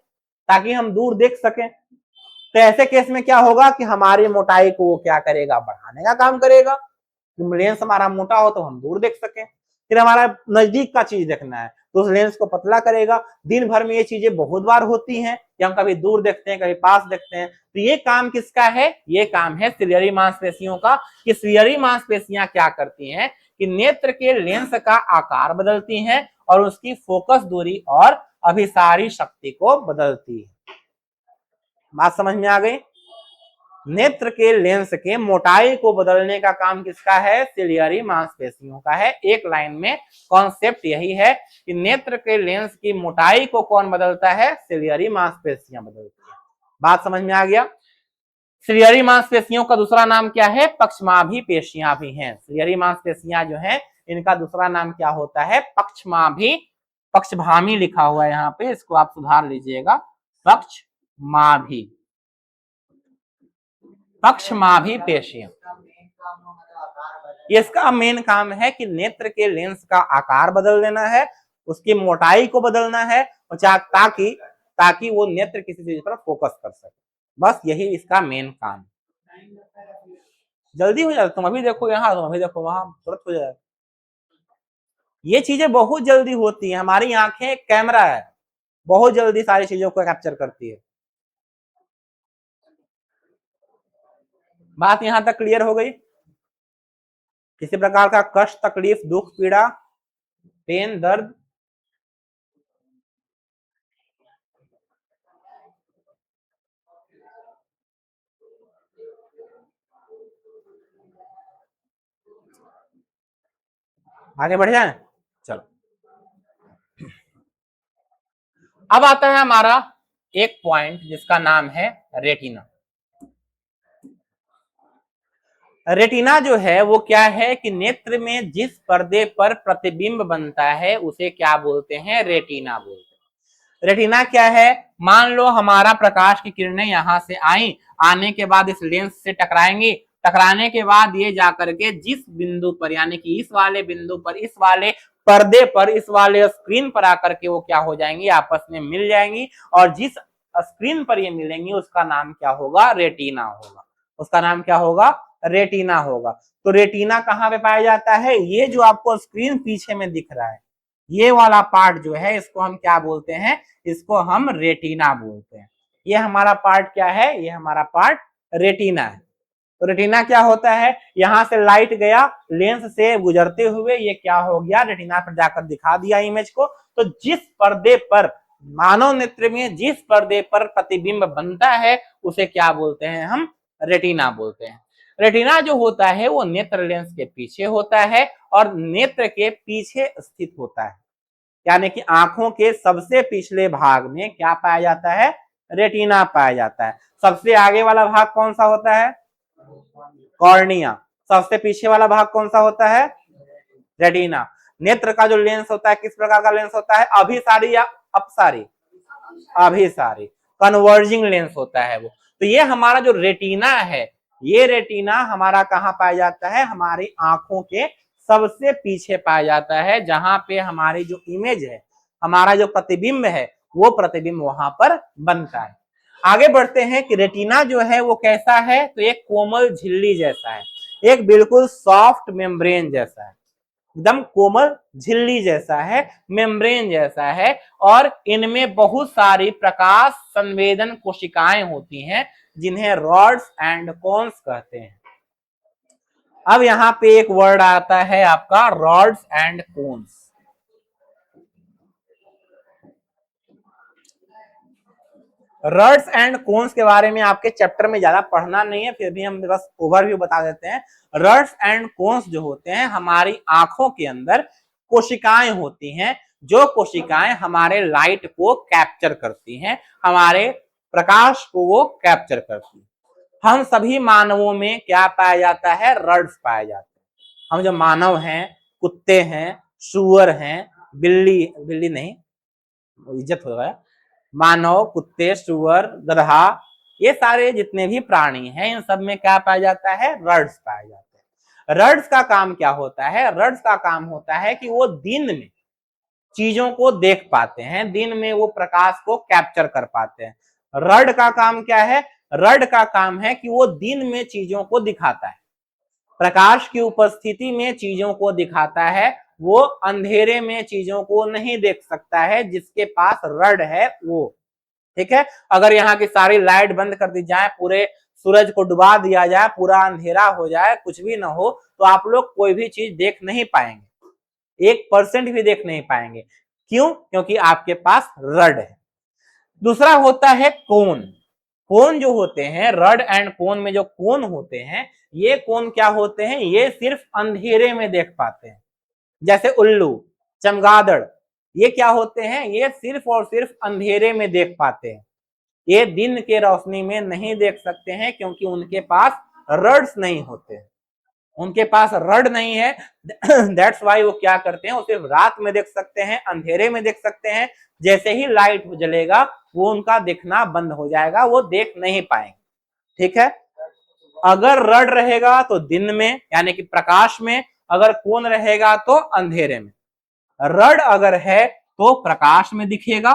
Speaker 2: ताकि हम दूर देख सकें। तो ऐसे केस में क्या होगा कि हमारी मोटाई को वो क्या करेगा? बढ़ाने का काम करेगा। लेंस हमारा मोटा हो तो हम दूर देख सकें। फिर हमारा नजदीक का चीज देखना है तो उस लेंस को पतला करेगा। दिन भर में ये चीजें बहुत बार होती हैं कि हम कभी दूर देखते हैं, कभी पास देखते हैं। तो ये काम किसका है? ये काम है सिलियरी मांसपेशियों का। कि सिलियरी मांसपेशियां क्या करती हैं कि नेत्र के लेंस का आकार बदलती हैं और उसकी फोकस दूरी और अभिसारी शक्ति को बदलती है। बात समझ में आ गई? नेत्र के लेंस के मोटाई को बदलने का काम किसका है? सिलियरी मांसपेशियों का है। एक लाइन में कॉन्सेप्ट यही है कि नेत्र के लेंस की मोटाई को कौन बदलता है? सिलियरी मांसपेशियां बदलती है। बात समझ में आ गया? सिलियरी मांसपेशियों का दूसरा नाम क्या है? पक्षमाभी पेशियां भी हैं। सिलियरी मांसपेशियां जो हैं, इनका दूसरा नाम क्या होता है? पक्षमाभी, पक्षभामी लिखा हुआ है यहाँ पे, इसको आप सुधार लीजिएगा, पक्षमाभी, पक्षमाभी पेशियां। इसका मेन काम है कि नेत्र के लेंस का आकार बदल देना है, उसकी मोटाई को बदलना है, और ताकि वो नेत्र किसी चीज पर फोकस कर सके। बस यही इसका मेन काम। जल्दी हो जाए, तुम अभी देखो यहाँ, तुम अभी देखो वहां, तुरंत हो जाएगा। ये चीजें बहुत जल्दी होती है। हमारी आंखें एक कैमरा है, बहुत जल्दी सारी चीजों को कैप्चर करती है। बात यहां तक क्लियर हो गई? किसी प्रकार का कष्ट, तकलीफ, दुख, पीड़ा, पेन, दर्द? आगे बढ़ जाए, चलो। अब आता है हमारा एक पॉइंट जिसका नाम है रेटिना। रेटिना जो है वो क्या है कि नेत्र में जिस पर्दे पर प्रतिबिंब बनता है उसे क्या बोलते हैं? रेटिना बोलते हैं। रेटिना क्या है? मान लो हमारा प्रकाश की किरणें यहां से आई, आने के बाद इस लेंस से टकराएंगी, टकराने के बाद ये जाकर के जिस बिंदु पर, यानी कि इस वाले बिंदु पर, इस वाले पर्दे पर, इस वाले स्क्रीन पर आकर के वो क्या हो जाएंगी? आपस में मिल जाएंगी, और जिस स्क्रीन पर ये मिलेंगी उसका नाम क्या होगा? रेटिना होगा। उसका नाम क्या होगा? रेटिना होगा। तो रेटिना कहाँ पे पाया जाता है? ये जो आपको स्क्रीन पीछे में दिख रहा है, ये वाला पार्ट जो है, इसको हम क्या बोलते हैं? इसको हम रेटिना बोलते हैं। ये हमारा पार्ट क्या है? ये हमारा पार्ट रेटिना है। तो रेटिना क्या होता है? यहां से लाइट गया, लेंस से गुजरते हुए ये क्या हो गया? रेटिना पर जाकर दिखा दिया इमेज को। तो जिस पर्दे पर, मानव नेत्र में जिस पर्दे पर प्रतिबिंब बनता है उसे क्या बोलते हैं? हम रेटिना बोलते हैं। रेटिना जो होता है वो नेत्र लेंस के पीछे होता है और नेत्र के पीछे स्थित होता है, यानी कि आंखों के सबसे पिछले भाग में क्या पाया जाता है? रेटिना पाया जाता है। सबसे आगे वाला भाग कौन सा होता है? कॉर्निया। सबसे पीछे वाला भाग कौन सा होता है? रेटिना। नेत्र का जो लेंस होता है किस प्रकार का लेंस होता है? अभिसारी या अपसारी? अभिसारी, कन्वर्जिंग लेंस होता है वो। तो ये हमारा जो रेटिना है, ये रेटिना हमारा कहाँ पाया जाता है? हमारी आंखों के सबसे पीछे पाया जाता है, जहां पे हमारी जो इमेज है, हमारा जो प्रतिबिंब है, वो प्रतिबिंब वहां पर बनता है। आगे बढ़ते हैं कि रेटिना जो है वो कैसा है, तो एक कोमल झिल्ली जैसा है, एक बिल्कुल सॉफ्ट मेम्ब्रेन जैसा है, एकदम कोमल झिल्ली जैसा है, मेम्ब्रेन जैसा है, और इनमें बहुत सारी प्रकाश संवेदन कोशिकाएं होती हैं, जिन्हें रॉड्स एंड कोन्स कहते हैं। अब यहां पे एक वर्ड आता है आपका rods and cones. Rods and cones के बारे में आपके चैप्टर में ज्यादा पढ़ना नहीं है, फिर भी हम बस ओवरव्यू बता देते हैं। रॉड्स एंड कोन्स जो होते हैं, हमारी आंखों के अंदर कोशिकाएं होती हैं, जो कोशिकाएं हमारे लाइट को कैप्चर करती हैं, हमारे प्रकाश को वो कैप्चर करती हैं। हम सभी मानवों में क्या पाया जाता है, रॉड्स पाए जाते हैं। हम जो मानव हैं, कुत्ते हैं, सुअर हैं, बिल्ली नहीं, इज्जत हो गया, मानव, कुत्ते, सुअर, गधा, ये सारे जितने भी प्राणी हैं, इन सब में क्या पाया जाता है, रॉड्स पाए जाते हैं। रॉड्स का काम क्या होता है, रॉड्स का काम होता है कि वो दिन में चीजों को देख पाते हैं, दिन में वो प्रकाश को कैप्चर कर पाते हैं। रॉड का काम क्या है, रॉड का काम है कि वो दिन में चीजों को दिखाता है, प्रकाश की उपस्थिति में चीजों को दिखाता है, वो अंधेरे में चीजों को नहीं देख सकता है, जिसके पास रॉड है वो। ठीक है, अगर यहाँ की सारी लाइट बंद कर दी जाए, पूरे सूरज को डुबा दिया जाए, पूरा अंधेरा हो जाए, कुछ भी ना हो, तो आप लोग कोई भी चीज देख नहीं पाएंगे, 1% भी देख नहीं पाएंगे। क्यों? क्योंकि आपके पास रॉड है। दूसरा होता है कोन। कोन जो होते हैं, रॉड एंड कोन में जो कोन होते हैं, ये कोन क्या होते हैं, ये सिर्फ अंधेरे में देख पाते हैं। जैसे उल्लू, चमगादड़, ये क्या होते हैं, ये सिर्फ और सिर्फ अंधेरे में देख पाते हैं, ये दिन के रोशनी में नहीं देख सकते हैं, क्योंकि उनके पास रॉड्स नहीं होते हैं, उनके पास रॉड नहीं है। दैट्स वाई वो क्या करते हैं, वो सिर्फ रात में देख सकते हैं, अंधेरे में देख सकते हैं। जैसे ही लाइट जलेगा, वो उनका दिखना बंद हो जाएगा, वो देख नहीं पाएंगे। ठीक है, अगर रॉड रहेगा तो दिन में, यानी कि प्रकाश में, अगर कोन रहेगा तो अंधेरे में। रॉड अगर है तो प्रकाश में दिखेगा,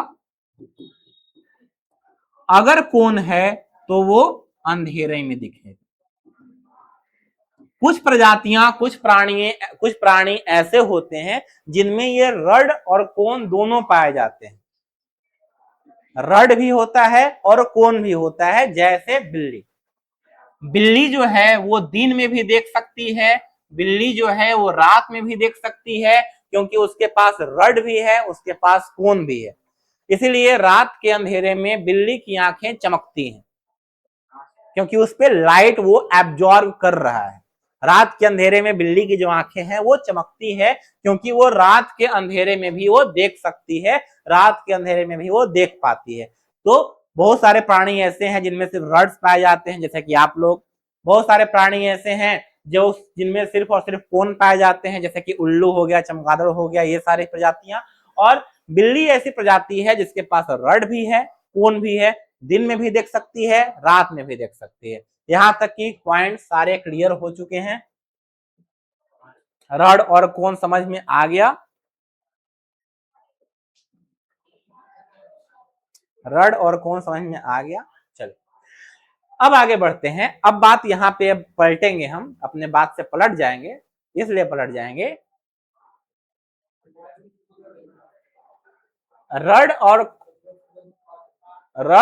Speaker 2: अगर कोन है तो वो अंधेरे में दिखेगा। कुछ प्रजातियां, कुछ प्राणी ऐसे होते हैं जिनमें ये रॉड और कोन दोनों पाए जाते हैं, रॉड भी होता है और कोन भी होता है। जैसे बिल्ली, बिल्ली जो है वो दिन में भी देख सकती है, बिल्ली जो है वो रात में भी देख सकती है, क्योंकि उसके पास रॉड भी है, उसके पास कोन भी है। इसीलिए रात के अंधेरे में बिल्ली की आंखें चमकती हैं, क्योंकि उस पर लाइट वो एब्जॉर्ब कर रहा है। रात के अंधेरे में बिल्ली की जो आंखें हैं वो चमकती है, क्योंकि वो रात के अंधेरे में भी वो देख सकती है, रात के अंधेरे में भी वो देख पाती है। तो बहुत सारे प्राणी ऐसे हैं जिनमें सिर्फ रॉड्स पाए जाते हैं, जैसे कि आप लोग। बहुत सारे प्राणी ऐसे हैं जो जिनमें सिर्फ और सिर्फ कोन पाए जाते हैं, जैसे कि उल्लू हो गया, चमगादड़ हो गया, ये सारी प्रजातियां। और बिल्ली ऐसी प्रजाति है जिसके पास रॉड भी है, कोन भी है, दिन में भी देख सकती है, रात में भी देख सकती है। यहां तक कि पॉइंट सारे क्लियर हो चुके हैं, रॉड और कोन समझ में आ गया, रॉड और कोन समझ में आ गया। चलो अब आगे बढ़ते हैं। अब बात यहां पे अब पलटेंगे, हम अपने बात से पलट जाएंगे, इसलिए पलट जाएंगे, रॉड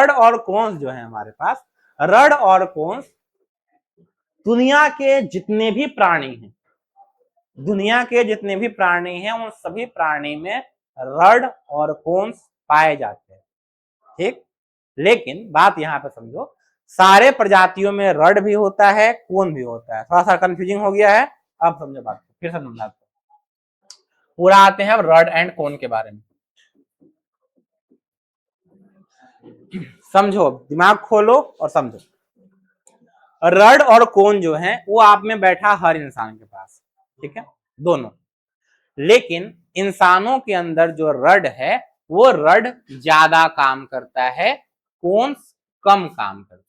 Speaker 2: और कोन्स जो है हमारे पास, रॉड और कोन्स दुनिया के जितने भी प्राणी हैं, दुनिया के जितने भी प्राणी हैं, उन सभी प्राणी में रॉड और कोन्स पाए जाते हैं। ठीक, लेकिन बात यहां पे समझो, सारे प्रजातियों में रॉड भी होता है, कोन भी होता है। थोड़ा सा कंफ्यूजिंग हो गया है, अब समझो बात को, फिर समझाते हैं। पूरा आते हैं अब रॉड एंड कोन के बारे में। समझो, दिमाग खोलो और समझो। रॉड और कोन जो है वो आप में बैठा हर इंसान के पास, ठीक है, दोनों। लेकिन इंसानों के अंदर जो रॉड है, वो रॉड ज्यादा काम करता है, कोन्स कम काम करता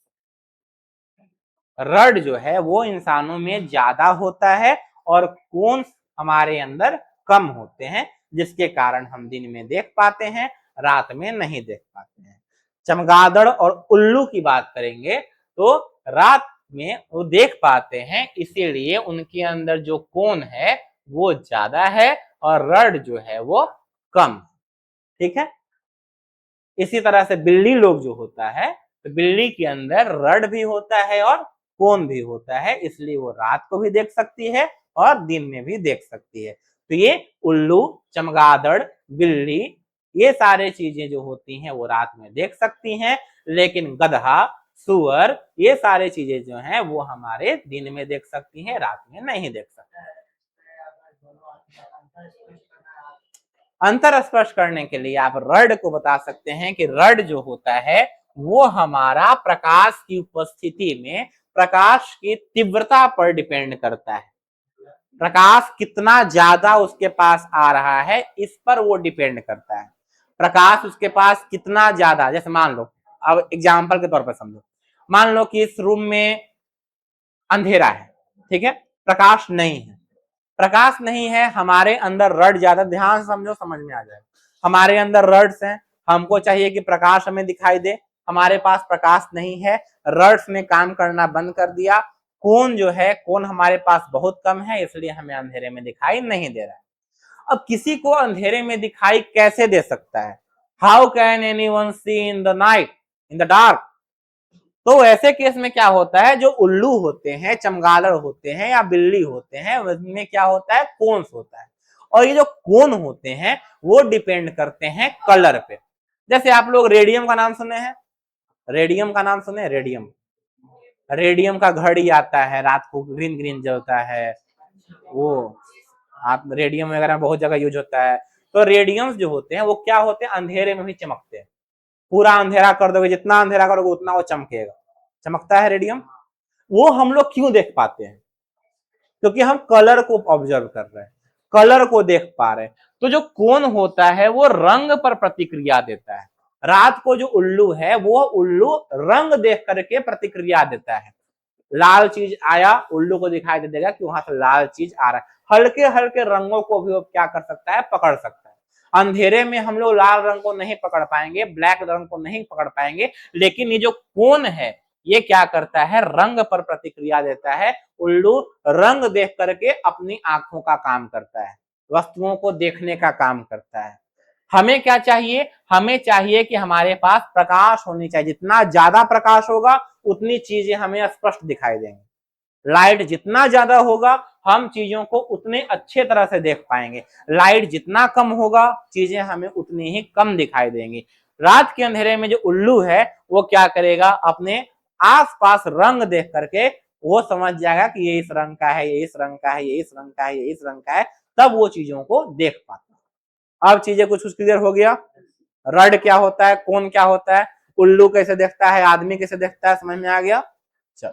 Speaker 2: है। रॉड जो है वो इंसानों में ज्यादा होता है और कोन्स हमारे अंदर कम होते हैं, जिसके कारण हम दिन में देख पाते हैं, रात में नहीं देख पाते हैं। चमगादड़ और उल्लू की बात करेंगे तो रात में वो देख पाते हैं, इसीलिए उनके अंदर जो कोण है वो ज्यादा है और रड जो है वो कम। ठीक है। इसी तरह से बिल्ली लोग जो होता है तो बिल्ली के अंदर रड भी होता है और कोन भी होता है, इसलिए वो रात को भी देख सकती है और दिन में भी देख सकती है। तो ये उल्लू, चमगादड़, बिल्ली, ये सारे चीजें जो होती हैं वो रात में देख सकती हैं, लेकिन गधा, सुअर, ये सारे चीजें जो हैं वो हमारे दिन में देख सकती हैं, रात में नहीं देख सकती। अंतर स्पष्ट करने के लिए आप रड को बता सकते हैं कि रड जो होता है वो हमारा प्रकाश की उपस्थिति में प्रकाश की तीव्रता पर डिपेंड करता है। प्रकाश कितना ज्यादा उसके पास आ रहा है इस पर वो डिपेंड करता है। प्रकाश उसके पास कितना ज्यादा, जैसे मान लो, अब एग्जाम्पल के तौर पर समझो, मान लो कि इस रूम में अंधेरा है, ठीक है, प्रकाश नहीं है। प्रकाश नहीं है, हमारे अंदर रड ज्यादा, ध्यान से समझो, समझ में आ जाएगा। हमारे अंदर रड्स हैं, हमको चाहिए कि प्रकाश हमें दिखाई दे, हमारे पास प्रकाश नहीं है, रड्स ने काम करना बंद कर दिया, कोण जो है, कोण हमारे पास बहुत कम है, इसलिए हमें अंधेरे में दिखाई नहीं दे रहा है। अब किसी को अंधेरे में दिखाई कैसे दे सकता है? How can anyone see in the night, in the dark? तो ऐसे केस में क्या होता है, जो उल्लू होते हैं, चमगादड़ होते हैं या बिल्ली होते हैं, उनमें क्या होता है, कोन्स होता है। और ये जो कोन होते हैं वो डिपेंड करते हैं कलर पे। जैसे आप लोग रेडियम का नाम सुने हैं, रेडियम का नाम सुने, रेडियम, रेडियम का घड़ी आता है, रात को ग्रीन ग्रीन जलता है, वो आप रेडियम वगैरह बहुत जगह यूज होता है। तो रेडियम्स जो होते हैं वो क्या होते हैं, अंधेरे में भी चमकते हैं। पूरा अंधेरा कर दोगे, जितना अंधेरा करोगे उतना वो चमकेगा, चमकता है रेडियम। वो हम लोग क्यों देख पाते हैं? क्योंकि हम कलर को ऑब्जर्व कर रहे हैं, कलर को देख पा रहे हैं। तो जो कोन होता है वो रंग पर प्रतिक्रिया देता है। रात को जो उल्लू है वो उल्लू रंग देख करके प्रतिक्रिया देता है। लाल चीज आया, उल्लू को दिखाई दे देगा कि वहां से लाल चीज आ रहा है। हल्के हल्के रंगों को भी वो क्या कर सकता है, पकड़ सकता है। अंधेरे में हम लोग लाल रंग को नहीं पकड़ पाएंगे, ब्लैक रंग को नहीं पकड़ पाएंगे, लेकिन ये जो कोन है ये क्या करता है, रंग पर प्रतिक्रिया देता है। उल्लू रंग देख करके अपनी आंखों का काम करता है, वस्तुओं को देखने का काम करता है। हमें क्या चाहिए, हमें चाहिए कि हमारे पास प्रकाश होनी चाहिए, जितना ज्यादा प्रकाश होगा उतनी चीजें हमें स्पष्ट दिखाई देंगी। लाइट जितना ज्यादा होगा हम चीजों को उतने अच्छे तरह से देख पाएंगे, लाइट जितना कम होगा चीजें हमें उतनी ही कम दिखाई देंगी। रात के अंधेरे में जो उल्लू है वो क्या करेगा, अपने आसपास रंग देख करके वो समझ जाएगा कि ये इस रंग का है, ये इस रंग का है, ये इस रंग का है, ये इस रंग का है, तब वो चीजों को देख पाता है। अब चीजें कुछ क्लियर हो गया। रड क्या होता है, कोन क्या होता है, उल्लू कैसे देखता है, आदमी कैसे देखता है, समझ में आ गया। चल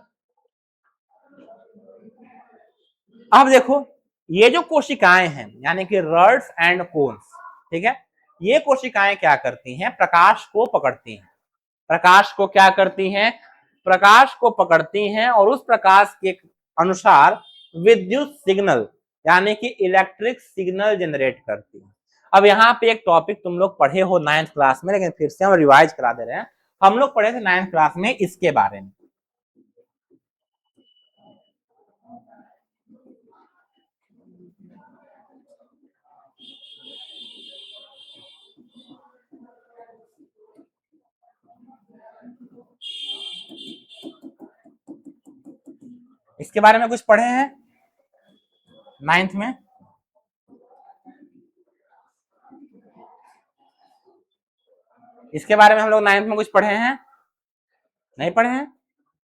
Speaker 2: अब देखो, ये जो कोशिकाएं हैं यानी कि रड्स एंड कोन्स, ठीक है, ये कोशिकाएं क्या करती हैं, प्रकाश को पकड़ती हैं। प्रकाश को क्या करती हैं, प्रकाश को पकड़ती हैं और उस प्रकाश के अनुसार विद्युत सिग्नल यानी कि इलेक्ट्रिक सिग्नल जनरेट करती हैं। अब यहाँ पे एक टॉपिक तुम लोग पढ़े हो 9th क्लास में, लेकिन फिर से हम रिवाइज करा दे रहे हैं। हम लोग पढ़े थे 9th क्लास में इसके बारे में। इसके बारे में कुछ पढ़े हैं 9th में? इसके बारे में हम लोग 9th में कुछ पढ़े हैं? नहीं पढ़े हैं?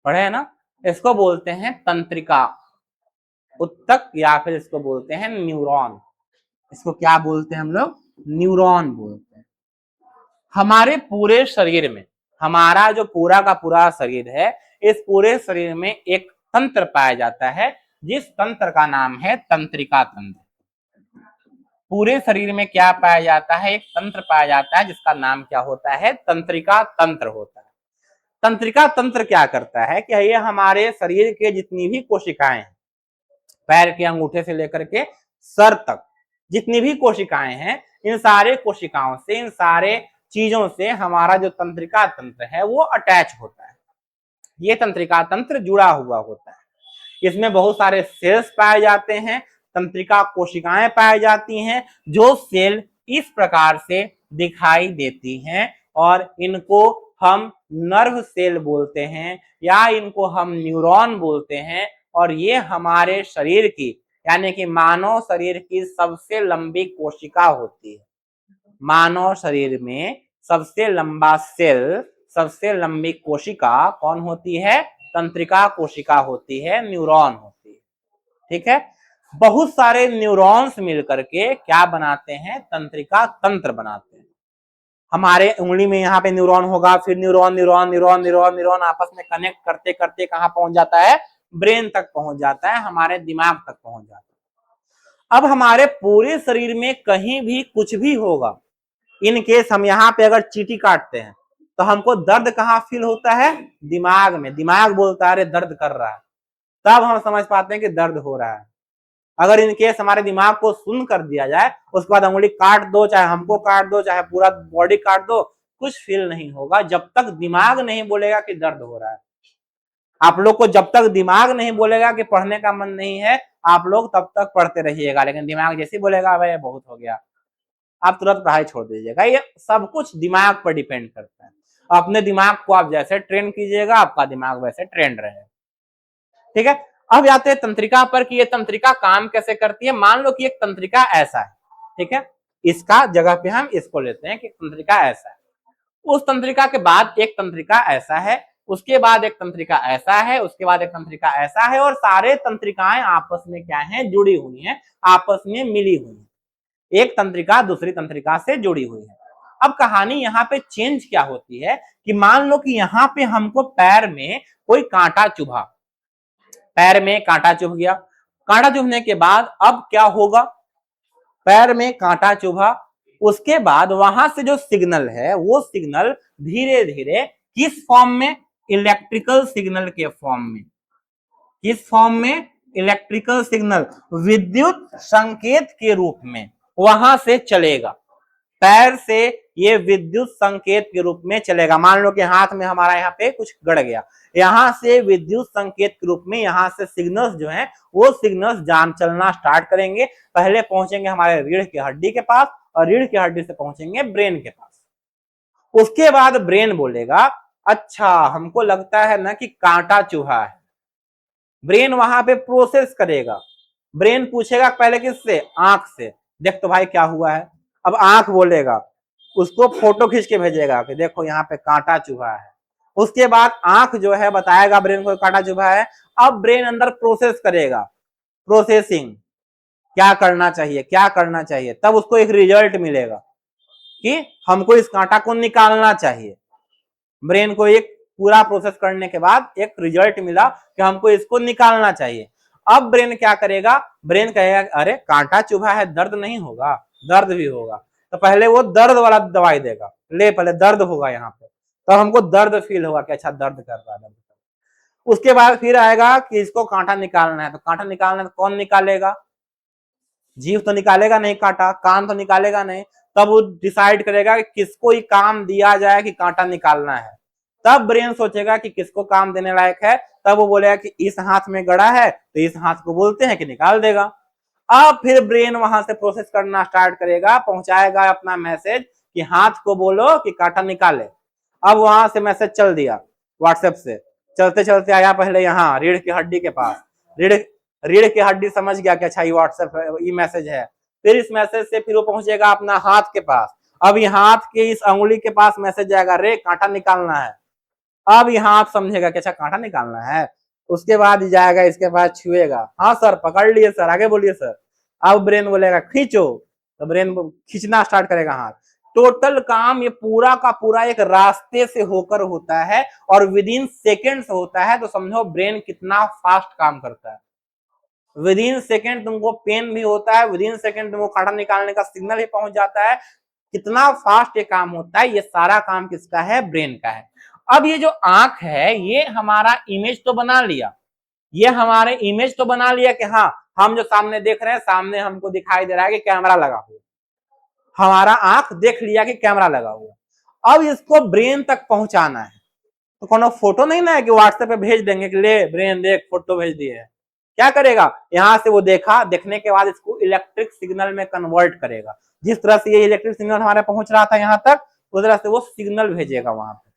Speaker 2: पढ़े हैं ना। इसको बोलते हैं तंत्रिका, उत्तक, या फिर इसको बोलते हैं न्यूरॉन। इसको क्या बोलते हैं हम लोग, न्यूरॉन बोलते हैं। हमारे पूरे शरीर में, हमारा जो पूरा का पूरा शरीर है, इस पूरे शरीर में एक तंत्र पाया जाता है जिस तंत्र का नाम है तंत्रिका तंत्र। पूरे शरीर में क्या पाया जाता है, एक तंत्र पाया जाता है जिसका नाम क्या होता है, तंत्रिका तंत्र होता है। तंत्रिका तंत्र क्या करता है कि ये हमारे शरीर के जितनी भी कोशिकाएं हैं, पैर के अंगूठे से लेकर के सर तक जितनी भी कोशिकाएं हैं, इन सारे कोशिकाओं से, इन सारे चीजों से हमारा जो तंत्रिका तंत्र है वो अटैच होता है। ये तंत्रिका तंत्र जुड़ा हुआ होता है। इसमें बहुत सारे सेल्स पाए जाते हैं, तंत्रिका कोशिकाएं पाई जाती हैं, जो सेल इस प्रकार से दिखाई देती हैं और इनको हम नर्व सेल बोलते हैं या इनको हम न्यूरॉन बोलते हैं। और ये हमारे शरीर की, यानी कि मानव शरीर की सबसे लंबी कोशिका होती है। मानव शरीर में सबसे लंबा सेल, सबसे लंबी कोशिका कौन होती है? तंत्रिका कोशिका होती है, न्यूरॉन होती है। ठीक है, बहुत सारे न्यूरॉन्स मिलकर के क्या बनाते हैं? तंत्रिका तंत्र बनाते हैं। हमारे उंगली में यहाँ पे न्यूरॉन होगा, फिर neuron neuron neuron neuron neuron आपस में कनेक्ट करते करते कहाँ पहुंच जाता है? ब्रेन तक पहुंच जाता है, हमारे दिमाग तक पहुंच जाता है। अब हमारे पूरे शरीर में कहीं भी कुछ भी होगा, इन केस हम यहाँ पे अगर चींटी काटते हैं तो हमको दर्द कहाँ फील होता है? दिमाग में। दिमाग बोलता है अरे दर्द कर रहा है, तब हम समझ पाते हैं कि दर्द हो रहा है। अगर इन केस हमारे दिमाग को सुन कर दिया जाए, उसके बाद उंगली काट दो, चाहे हमको काट दो, चाहे पूरा बॉडी काट दो, कुछ फील नहीं होगा जब तक दिमाग नहीं बोलेगा कि दर्द हो रहा है। आप लोग को जब तक दिमाग नहीं बोलेगा कि पढ़ने का मन नहीं है, आप लोग तब तक पढ़ते रहिएगा, लेकिन दिमाग जैसे ही बोलेगा भाई बहुत हो गया, आप तुरंत पढ़ाई छोड़ दीजिएगा। ये सब कुछ दिमाग पर डिपेंड करता है। अपने दिमाग को आप जैसे ट्रेन कीजिएगा, आपका दिमाग वैसे ट्रेंड रहेगा। ठीक है, अब आते हैं तंत्रिका पर कि ये तंत्रिका काम कैसे करती है। मान लो कि एक तंत्रिका ऐसा है, ठीक है, इसका जगह पे हम इसको लेते हैं कि तंत्रिका ऐसा है। उस तंत्रिका के बाद एक तंत्रिका ऐसा है, उसके बाद एक तंत्रिका ऐसा है, उसके बाद एक तंत्रिका ऐसा है, और सारे तंत्रिकाएं आपस में क्या है? जुड़ी हुई हैं, आपस में मिली हुई हैं। एक तंत्रिका दूसरी तंत्रिका से जुड़ी हुई है। अब कहानी यहाँ पे चेंज क्या होती है कि मान लो कि यहाँ पे हमको पैर में कोई कांटा चुभा, पैर में कांटा चुभ गया। कांटा चुभने के बाद अब क्या होगा? पैर में कांटा चुभा, उसके बाद वहां से जो सिग्नल है वो सिग्नल धीरे धीरे किस फॉर्म में? इलेक्ट्रिकल सिग्नल के फॉर्म में। किस फॉर्म में? इलेक्ट्रिकल सिग्नल, विद्युत संकेत के रूप में वहां से चलेगा। पैर से ये विद्युत संकेत के रूप में चलेगा। मान लो कि हाथ में हमारा यहाँ पे कुछ गड़ गया, यहाँ से विद्युत संकेत के रूप में यहाँ से सिग्नल्स जो हैं वो सिग्नल्स जान चलना स्टार्ट करेंगे। पहले पहुंचेंगे हमारे रीढ़ की हड्डी के पास और रीढ़ की हड्डी से पहुंचेंगे ब्रेन के पास। उसके बाद ब्रेन बोलेगा अच्छा हमको लगता है ना कि कांटा चुभा है। ब्रेन वहां पे प्रोसेस करेगा। ब्रेन पूछेगा पहले किससे? आंख से, देख तो भाई क्या हुआ है। अब आंख बोलेगा, उसको फोटो खींच के भेजेगा कि देखो यहाँ पे कांटा चुभा है। उसके बाद आंख जो है बताएगा ब्रेन को कांटा चुभा है। अब ब्रेन अंदर प्रोसेस करेगा, प्रोसेसिंग, क्या करना चाहिए क्या करना चाहिए, तब उसको एक रिजल्ट मिलेगा कि हमको इस कांटा को निकालना चाहिए। ब्रेन को एक पूरा प्रोसेस करने के बाद एक रिजल्ट मिला कि हमको इसको निकालना चाहिए। अब ब्रेन क्या करेगा? ब्रेन कहेगा अरे कांटा चुभा है, दर्द नहीं होगा? दर्द भी होगा, तो पहले वो दर्द वाला दवाई देगा, ले पहले दर्द होगा यहाँ पे, तो हमको दर्द फील होगा कि अच्छा दर्द कर रहा है। उसके बाद फिर आएगा कि इसको कांटा निकालना है, तो कांटा निकालना है तो कौन निकालेगा? जीभ तो निकालेगा नहीं कांटा, कान तो निकालेगा नहीं। तब वो डिसाइड करेगा कि किसको ये काम दिया जाए कि कांटा निकालना है। तब ब्रेन सोचेगा कि किसको काम देने लायक है, तब वो बोलेगा कि इस हाथ में गड़ा है तो इस हाथ को बोलते हैं कि निकाल देगा। अब फिर ब्रेन वहां से प्रोसेस करना स्टार्ट करेगा, पहुंचाएगा अपना मैसेज कि हाथ को बोलो कि कांटा निकाले। अब वहां से मैसेज चल दिया व्हाट्सएप से, चलते चलते आया पहले यहाँ रीढ़ की हड्डी के पास। रीढ़ की हड्डी समझ गया कि अच्छा ये व्हाट्सएप ये मैसेज है। फिर इस मैसेज से फिर वो पहुंचेगा अपना हाथ के पास। अब ये हाथ के इस अंगुली के पास मैसेज जाएगा रे कांटा निकालना है। अब ये हाथ समझेगा कि अच्छा कांटा निकालना है। उसके बाद जाएगा इसके पास, छुएगा, हाँ सर पकड़ लिए सर, आगे बोलिए सर। अब ब्रेन बोलेगा खींचो, तो ब्रेन खींचना स्टार्ट करेगा हाथ। टोटल काम ये पूरा का पूरा एक रास्ते से होकर होता है और विद इन सेकेंड्स होता है। तो समझो ब्रेन कितना फास्ट काम करता है। विद इन सेकेंड तुमको पेन भी होता है, विद इन सेकेंड तुमको कांटा निकालने का सिग्नल भी पहुंच जाता है। कितना फास्ट ये काम होता है। ये सारा काम किसका है? ब्रेन का है। अब ये जो आंख है ये हमारा इमेज तो बना लिया, ये हमारे इमेज तो बना लिया कि हाँ हम जो सामने देख रहे हैं, सामने हमको दिखाई दे रहा है कि कैमरा लगा हुआ, हमारा आंख देख लिया कि कैमरा लगा हुआ। अब इसको ब्रेन तक पहुंचाना है, तो कोनो फोटो नहीं ना है कि व्हाट्सएप पे भेज देंगे कि ले ब्रेन देख फोटो भेज दिए है। क्या करेगा, यहां से वो देखा, देखने के बाद इसको इलेक्ट्रिक सिग्नल में कन्वर्ट करेगा। जिस तरह से ये इलेक्ट्रिक सिग्नल हमारे पहुंच रहा था यहाँ तक, उस तरह से वो सिग्नल भेजेगा, वहां पे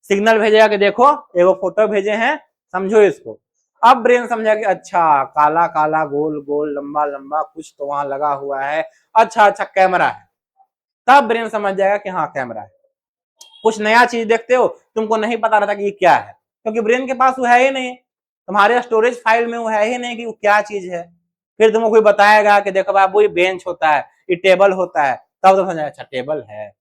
Speaker 2: सिग्नल भेजेगा कि देखो एगो फोटो भेजे हैं, समझो इसको। अब ब्रेन समझा कि अच्छा काला काला गोल गोल लंबा लंबा कुछ तो वहां लगा हुआ है, अच्छा अच्छा कैमरा है। तब ब्रेन समझ जाएगा कि हाँ कैमरा है। कुछ नया चीज देखते हो, तुमको नहीं पता रहता कि ये क्या है, क्योंकि ब्रेन के पास वो है ही नहीं, तुम्हारे स्टोरेज फाइल में वो है ही नहीं कि वो क्या चीज है। फिर तुमको कोई बताएगा कि देखो बाबू ये बेंच होता है, ये टेबल होता है, तब तो समझा अच्छा टेबल है।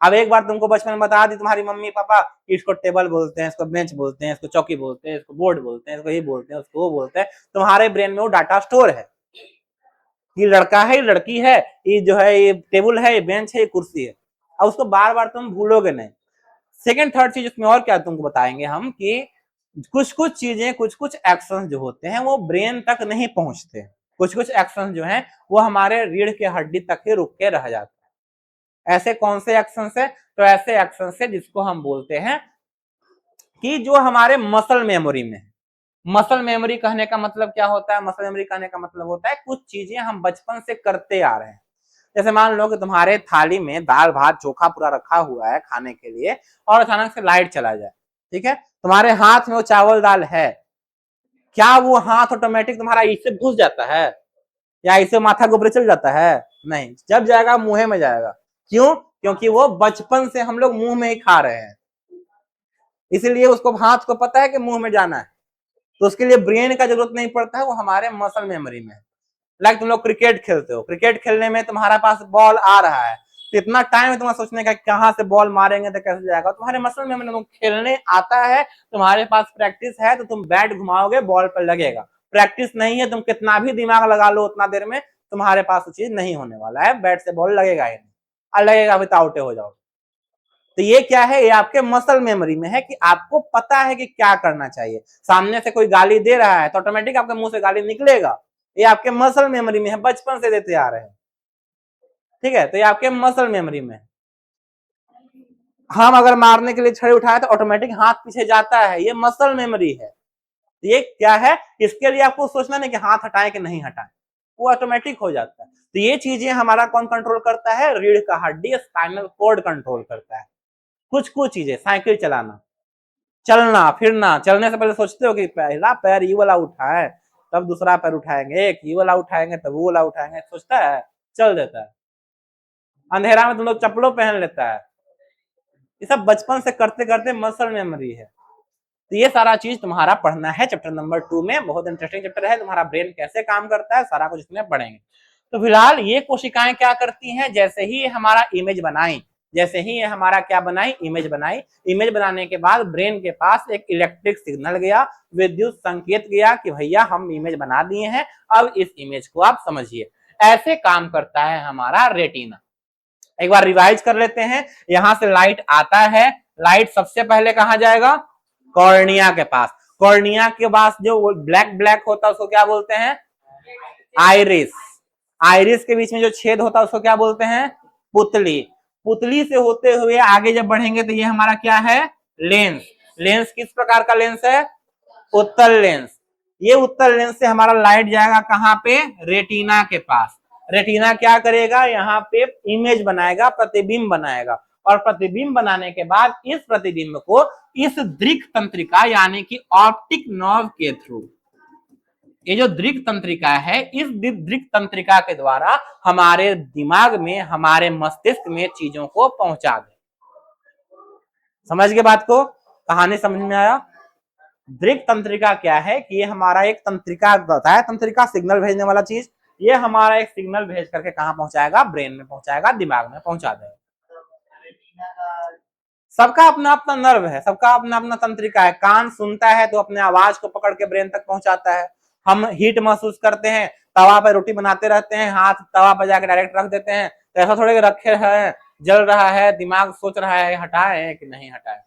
Speaker 2: अब एक बार तुमको बचपन में बता दी तुम्हारी मम्मी पापा कि इसको टेबल बोलते हैं, इसको बेंच बोलते हैं, इसको चौकी बोलते हैं, इसको बोर्ड बोलते हैं, इसको ये बोलते हैं, उसको वो बोलते हैं, तुम्हारे ब्रेन में वो डाटा स्टोर है। ये लड़का है, ये लड़की है, ये जो है ये टेबल है, ये बेंच है, ये कुर्सी है। अब उसको बार बार तुम भूलोगे नहीं। सेकेंड थर्ड चीज उसमें और क्या तुमको बताएंगे हम कि कुछ कुछ चीजें, कुछ कुछ एक्शन जो होते हैं वो ब्रेन तक नहीं पहुंचते। कुछ कुछ एक्शन जो हैं वो हमारे रीढ़ के हड्डी तक ही रुक के रह जाते हैं। ऐसे कौन से एक्शन है, तो ऐसे एक्शन है जिसको हम बोलते हैं कि जो हमारे मसल मेमोरी में। मसल मेमोरी कहने का मतलब क्या होता है, मसल मेमोरी कहने का मतलब होता है कुछ चीजें हम बचपन से करते आ रहे हैं। जैसे मान लो कि तुम्हारे थाली में दाल भात चोखा पूरा रखा हुआ है खाने के लिए, और अचानक से लाइट चला जाए, ठीक है, तुम्हारे हाथ में वो चावल दाल है, क्या वो हाथ ऑटोमेटिक तुम्हारा इससे घुस जाता है या इसे माथा के ऊपर चल जाता है? नहीं, जब जाएगा मुंह में जाएगा। क्यों? क्योंकि वो बचपन से हम लोग मुंह में ही खा रहे हैं, इसीलिए उसको हाथ को पता है कि मुंह में जाना है, तो उसके लिए ब्रेन का जरूरत नहीं पड़ता है, वो हमारे मसल मेमोरी में है। लाइक तुम लोग क्रिकेट खेलते हो, क्रिकेट खेलने में तुम्हारे पास बॉल आ रहा है, तो इतना टाइम है तुम्हारा सोचने का कहां से बॉल मारेंगे तो कैसे जाएगा, तुम्हारे मसल में तुम खेलने आता है, तुम्हारे पास प्रैक्टिस है तो तुम बैट घुमाओगे बॉल पर लगेगा। प्रैक्टिस नहीं है, तुम कितना भी दिमाग लगा लो उतना देर में तुम्हारे पास वो चीज नहीं होने वाला है, बैट से बॉल लगेगा ही नहीं, और लगेगा भी तो आउटे हो जाओगे। तो ये क्या है, ये आपके मसल मेमोरी में है कि आपको पता है कि क्या करना चाहिए। सामने से कोई गाली दे रहा है तो ऑटोमेटिक आपके मुंह से गाली निकलेगा, ये आपके मसल मेमोरी में है, बचपन से देते आ रहे हैं, ठीक है, तो ये आपके मसल मेमोरी में है। हम अगर मारने के लिए छड़ी उठाए तो ऑटोमेटिक हाथ पीछे जाता है, ये मसल मेमोरी है। ये क्या है, इसके लिए आपको सोचना नहीं कि हाथ हटाए कि नहीं हटाए, वो ऑटोमेटिक हो जाता है। तो ये चीजें हमारा कौन कंट्रोल करता है, रीढ़ का हड्डी, स्पाइनल कोड कंट्रोल करता है। कुछ कुछ चीजें, साइकिल चलाना, चलना फिरना, चलने से पहले सोचते हो कि पहला पैर ये वाला उठाए तब दूसरा पैर उठाएंगे, एक ये वाला उठाएंगे तब वो वाला उठाएंगे, सोचता है, चल देता है। अंधेरा में तुम लोग चप्पलों पहन लेता है, ये सब बचपन से करते करते मसल मेमोरी है। तो ये सारा चीज तुम्हारा पढ़ना है चैप्टर नंबर 2 में, बहुत इंटरेस्टिंग चैप्टर है, तुम्हारा ब्रेन कैसे काम करता है सारा कुछ इसमें पढ़ेंगे। तो फिलहाल ये कोशिकाएं क्या करती हैं, जैसे ही हमारा इमेज बनाई, जैसे ही ये हमारा क्या बनाई, इमेज बनाई, इमेज बनाने के बाद ब्रेन के पास एक इलेक्ट्रिक सिग्नल गया, विद्युत संकेत गया कि भैया हम इमेज बना दिए हैं, अब इस इमेज को आप समझिए। ऐसे काम करता है हमारा रेटिना। एक बार रिवाइज कर लेते हैं, यहां से लाइट आता है, लाइट सबसे पहले कहां जाएगा, कॉर्निया के पास। कॉर्निया के पास जो ब्लैक ब्लैक होता है उसको क्या बोलते हैं, आइरिस। आइरिस के बीच में जो छेद होता है उसको क्या बोलते हैं, पुतली। पुतली से होते हुए आगे जब बढ़ेंगे तो ये हमारा क्या है, लेंस। लेंस किस प्रकार का लेंस है, उत्तल लेंस। ये उत्तल लेंस से हमारा लाइट जाएगा कहां पे, रेटिना के पास। रेटिना क्या करेगा, यहाँ पे इमेज बनाएगा, प्रतिबिंब बनाएगा, और प्रतिबिंब बनाने के बाद इस प्रतिबिंब को इस दृक् तंत्रिका यानी कि ऑप्टिक नर्व के थ्रू, ये जो दृक् तंत्रिका है, इस दृक् तंत्रिका के द्वारा हमारे दिमाग में, हमारे मस्तिष्क में चीजों को पहुंचा दे। समझ गए बात को, कहानी समझ में आया। दृक् तंत्रिका क्या है कि ये हमारा एक तंत्रिका होता है, तंत्रिका सिग्नल भेजने वाला चीज, ये हमारा एक सिग्नल भेज करके कहां पहुंचाएगा, ब्रेन में पहुंचाएगा, दिमाग में पहुंचा देगा। सबका अपना अपना नर्व है, सबका अपना अपना तंत्रिका है। कान सुनता है तो अपने आवाज को पकड़ के ब्रेन तक पहुंचाता है। हम हीट महसूस करते हैं, तवा पे रोटी बनाते रहते हैं, हाथ तवा पे जाके डायरेक्ट रख देते हैं, तो ऐसा थोड़े रखे हैं, जल रहा है, दिमाग सोच रहा है हटाए कि नहीं हटाए,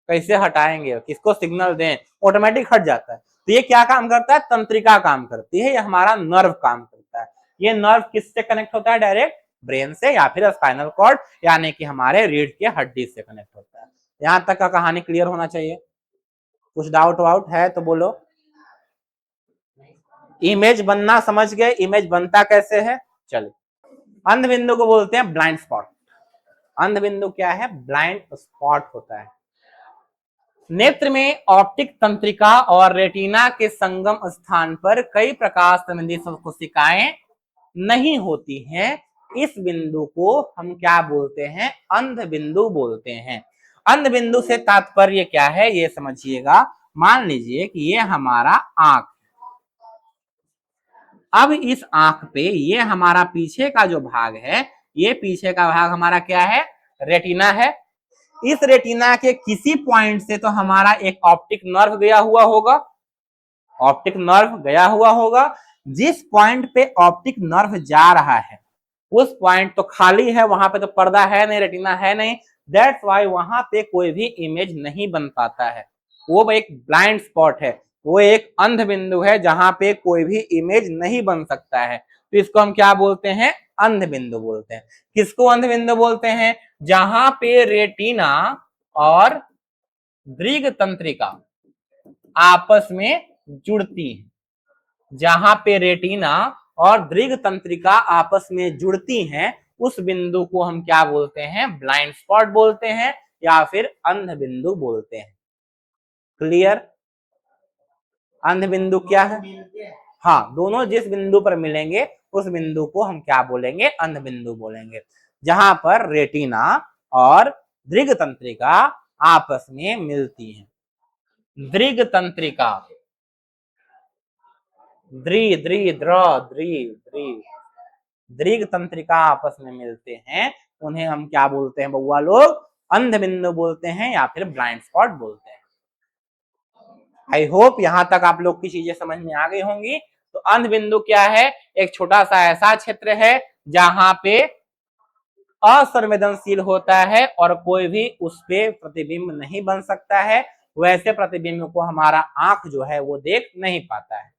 Speaker 2: कैसे हटाएंगे, किसको सिग्नल दें, ऑटोमेटिक हट जाता है। तो ये क्या काम करता है, तंत्रिका काम करती है, ये हमारा नर्व काम करता है। ये नर्व किससे कनेक्ट होता है, डायरेक्ट ब्रेन से या फिर स्पाइनल कॉर्ड यानी कि हमारे रीढ़ के हड्डी से कनेक्ट होता है। यहां तक का कहानी क्लियर होना चाहिए। कुछ डाउट वाउट है तो बोलो। इमेज बनना समझ गए, इमेज बनता कैसे है। चलिए, अंध बिंदु को बोलते हैं ब्लाइंड स्पॉट। अंध बिंदु क्या है, ब्लाइंड स्पॉट होता है। नेत्र में ऑप्टिक तंत्रिका और रेटिना के संगम स्थान पर कई प्रकाश संबंधी कोशिकाएं नहीं होती हैं। इस बिंदु को हम क्या बोलते हैं, अंध बिंदु बोलते हैं। अंध बिंदु से तात्पर्य क्या है ये समझिएगा। मान लीजिए कि ये हमारा आंख, अब इस आंख पे ये हमारा पीछे का जो भाग है, ये पीछे का भाग हमारा क्या है, रेटिना है। इस रेटिना के किसी पॉइंट से तो हमारा एक ऑप्टिक नर्व गया हुआ होगा, ऑप्टिक नर्व गया हुआ होगा। जिस पॉइंट पे ऑप्टिक नर्व जा रहा है उस पॉइंट तो खाली है, वहां पे तो पर्दा है नहीं, रेटिना है नहीं। दैट्स वाई वहां पे कोई भी इमेज नहीं बन पाता है। वो एक ब्लाइंड स्पॉट है, वो एक अंध बिंदु है जहां पे कोई भी इमेज नहीं बन सकता है। तो इसको हम क्या बोलते हैं, अंध बिंदु बोलते हैं। किसको अंध बिंदु बोलते हैं, जहां पे रेटिना और दृग तंत्रिका आपस में जुड़ती है, जहां पे रेटिना और दृग तंत्रिका आपस में जुड़ती हैं, उस बिंदु को हम क्या बोलते हैं, ब्लाइंड स्पॉट बोलते हैं या फिर अंध बिंदु बोलते हैं। क्लियर। अंध बिंदु क्या है, हाँ, दोनों जिस बिंदु पर मिलेंगे उस बिंदु को हम क्या बोलेंगे, अंध बिंदु बोलेंगे। जहां पर रेटिना और दृग तंत्रिका आपस में मिलती हैं। दृग तंत्रिका, दृग तंत्रिका आपस में मिलते हैं, उन्हें हम क्या बोलते हैं बउआ लोग, अंध बिंदु बोलते हैं या फिर ब्लाइंड स्पॉट बोलते हैं। आई होप यहां तक आप लोग की चीजें समझ में आ गई होंगी। तो अंध बिंदु क्या है, एक छोटा सा ऐसा क्षेत्र है जहां पे असंवेदनशील होता है और कोई भी उस पे प्रतिबिंब नहीं बन सकता है। वैसे प्रतिबिंब को हमारा आंख जो है वो देख नहीं पाता है।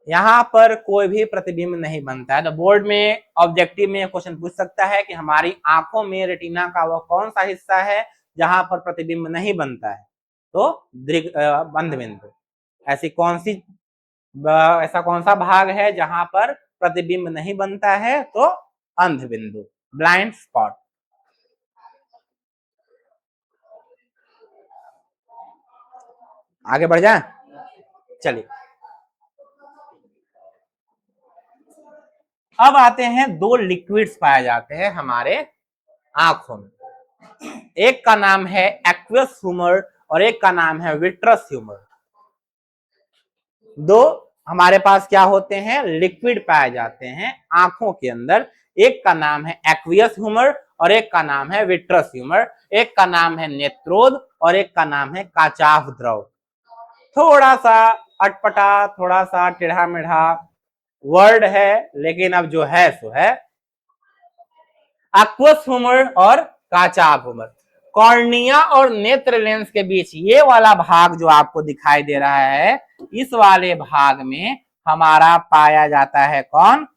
Speaker 2: यहाँ पर कोई भी प्रतिबिंब नहीं बनता है। तो बोर्ड में ऑब्जेक्टिव में क्वेश्चन पूछ सकता है कि हमारी आंखों में रेटिना का वह कौन सा हिस्सा है जहां पर प्रतिबिंब नहीं बनता है, तो अंध बिंदु। ऐसा कौन सा भाग है जहां पर प्रतिबिंब नहीं बनता है, तो अंध बिंदु, ब्लाइंड स्पॉट। आगे बढ़ जाए, चलिए। अब आते हैं, दो लिक्विड्स पाए जाते हैं हमारे आंखों में। एक का नाम है एक्वियस ह्यूमर और एक का नाम है विट्रस ह्यूमर। दो हमारे पास क्या होते हैं, लिक्विड पाए जाते हैं आंखों के अंदर। एक का नाम है एक्वियस ह्यूमर और एक का नाम है विट्रस ह्यूमर। एक का नाम है नेत्रोद और एक का नाम है काचाभ द्रव। थोड़ा सा अटपटा, थोड़ा सा टेढ़ा मेढ़ा वर्ड है, लेकिन अब जो है सो है। एक्वियस ह्यूमर और काचाभ ह्यूमर, कॉर्निया और नेत्र लेंस के बीच ये वाला भाग जो आपको दिखाई दे रहा है, इस वाले भाग में हमारा पाया जाता है कौन,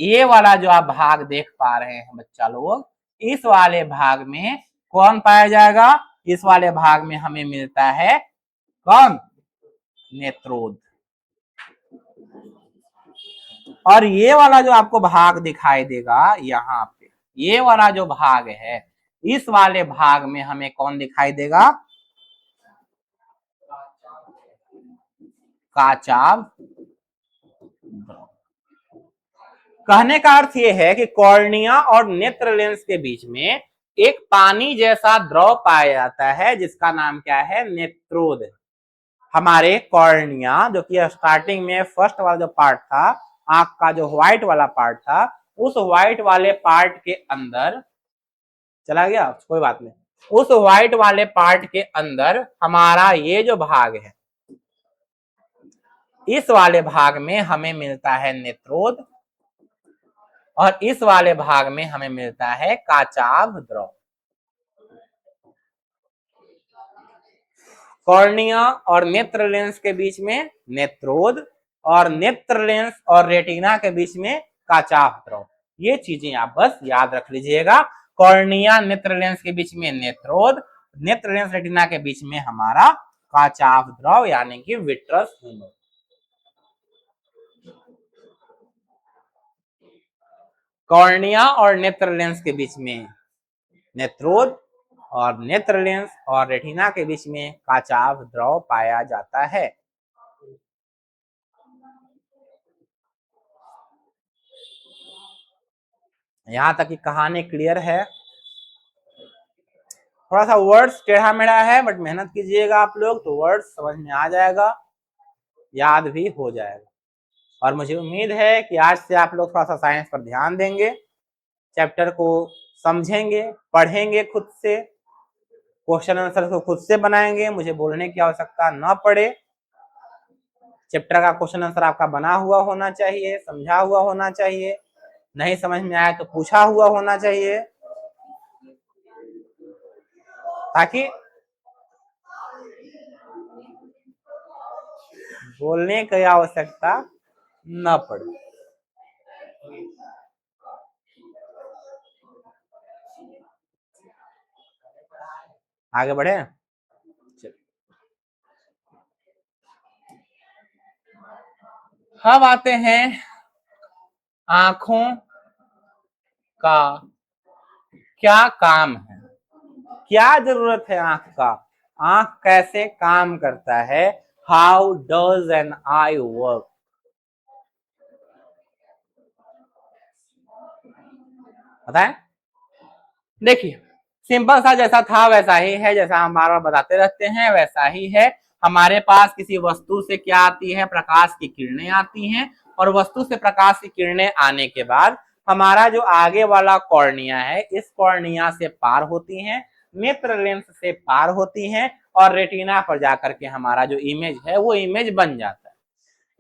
Speaker 2: ये वाला जो आप भाग देख पा रहे हैं बच्चा लोग, इस वाले भाग में कौन पाया जाएगा, इस वाले भाग में हमें मिलता है कौन, नेत्रोद। और ये वाला जो आपको भाग दिखाई देगा यहाँ पे, ये वाला जो भाग है, इस वाले भाग में हमें कौन दिखाई देगा, काचाभ। कहने का अर्थ यह है कि कॉर्निया और नेत्र लेंस के बीच में एक पानी जैसा द्रव पाया जाता है जिसका नाम क्या है, नेत्रोद। हमारे कॉर्निया, जो कि स्टार्टिंग में फर्स्ट वाला जो पार्ट था, आंख का जो व्हाइट वाला पार्ट था, उस व्हाइट वाले पार्ट के अंदर चला गया, कोई बात नहीं, उस व्हाइट वाले पार्ट के अंदर हमारा ये जो भाग है, इस वाले भाग में हमें मिलता है नेत्रोद। और इस वाले भाग में हमें मिलता है काचाभ द्रव। कॉर्निया और नेत्र लेंस के बीच में नेत्रोद और नेत्र लेंस और रेटिना के बीच में काचाभ द्रव। ये चीजें आप बस याद रख लीजिएगा। कॉर्निया नेत्र लेंस के बीच में नेत्रोद, नेत्र लेंस रेटिना के बीच में हमारा काचाभ द्रव यानी कि विट्रस ह्यूमर। कॉर्निया और नेत्र लेंस के बीच में नेत्रोद और नेत्र लेंस और रेटिना के बीच में काचाभ द्रव पाया जाता है। यहां तक की कहानी क्लियर है। थोड़ा सा वर्ड्स टेढ़ा मेढ़ा है बट मेहनत कीजिएगा आप लोग तो वर्ड्स समझ में आ जाएगा, याद भी हो जाएगा। और मुझे उम्मीद है कि आज से आप लोग थोड़ा सा साइंस पर ध्यान देंगे, चैप्टर को समझेंगे, पढ़ेंगे, खुद से क्वेश्चन आंसर को खुद से बनाएंगे, मुझे बोलने की आवश्यकता न पड़े। चैप्टर का क्वेश्चन आंसर आपका बना हुआ होना चाहिए, समझा हुआ होना चाहिए, नहीं समझ में आया तो पूछा हुआ होना चाहिए, ताकि बोलने की आवश्यकता न पड़े। आगे बढ़े। अब आते हैं आंखों का क्या काम है, क्या जरूरत है आंख का, आंख कैसे काम करता है, how does N I work. बताएं। देखिए सिंपल सा, जैसा था वैसा ही है, जैसा हम बार बार बताते रहते हैं वैसा ही है। हमारे पास किसी वस्तु से क्या आती है, प्रकाश की किरणें आती हैं, और वस्तु से प्रकाश की किरणें आने के बाद हमारा जो आगे वाला कॉर्निया है, इस कॉर्निया से पार होती हैं, नेत्र लेंस से पार होती हैं, और रेटिना पर जाकर के हमारा जो इमेज है वो इमेज बन जाता है।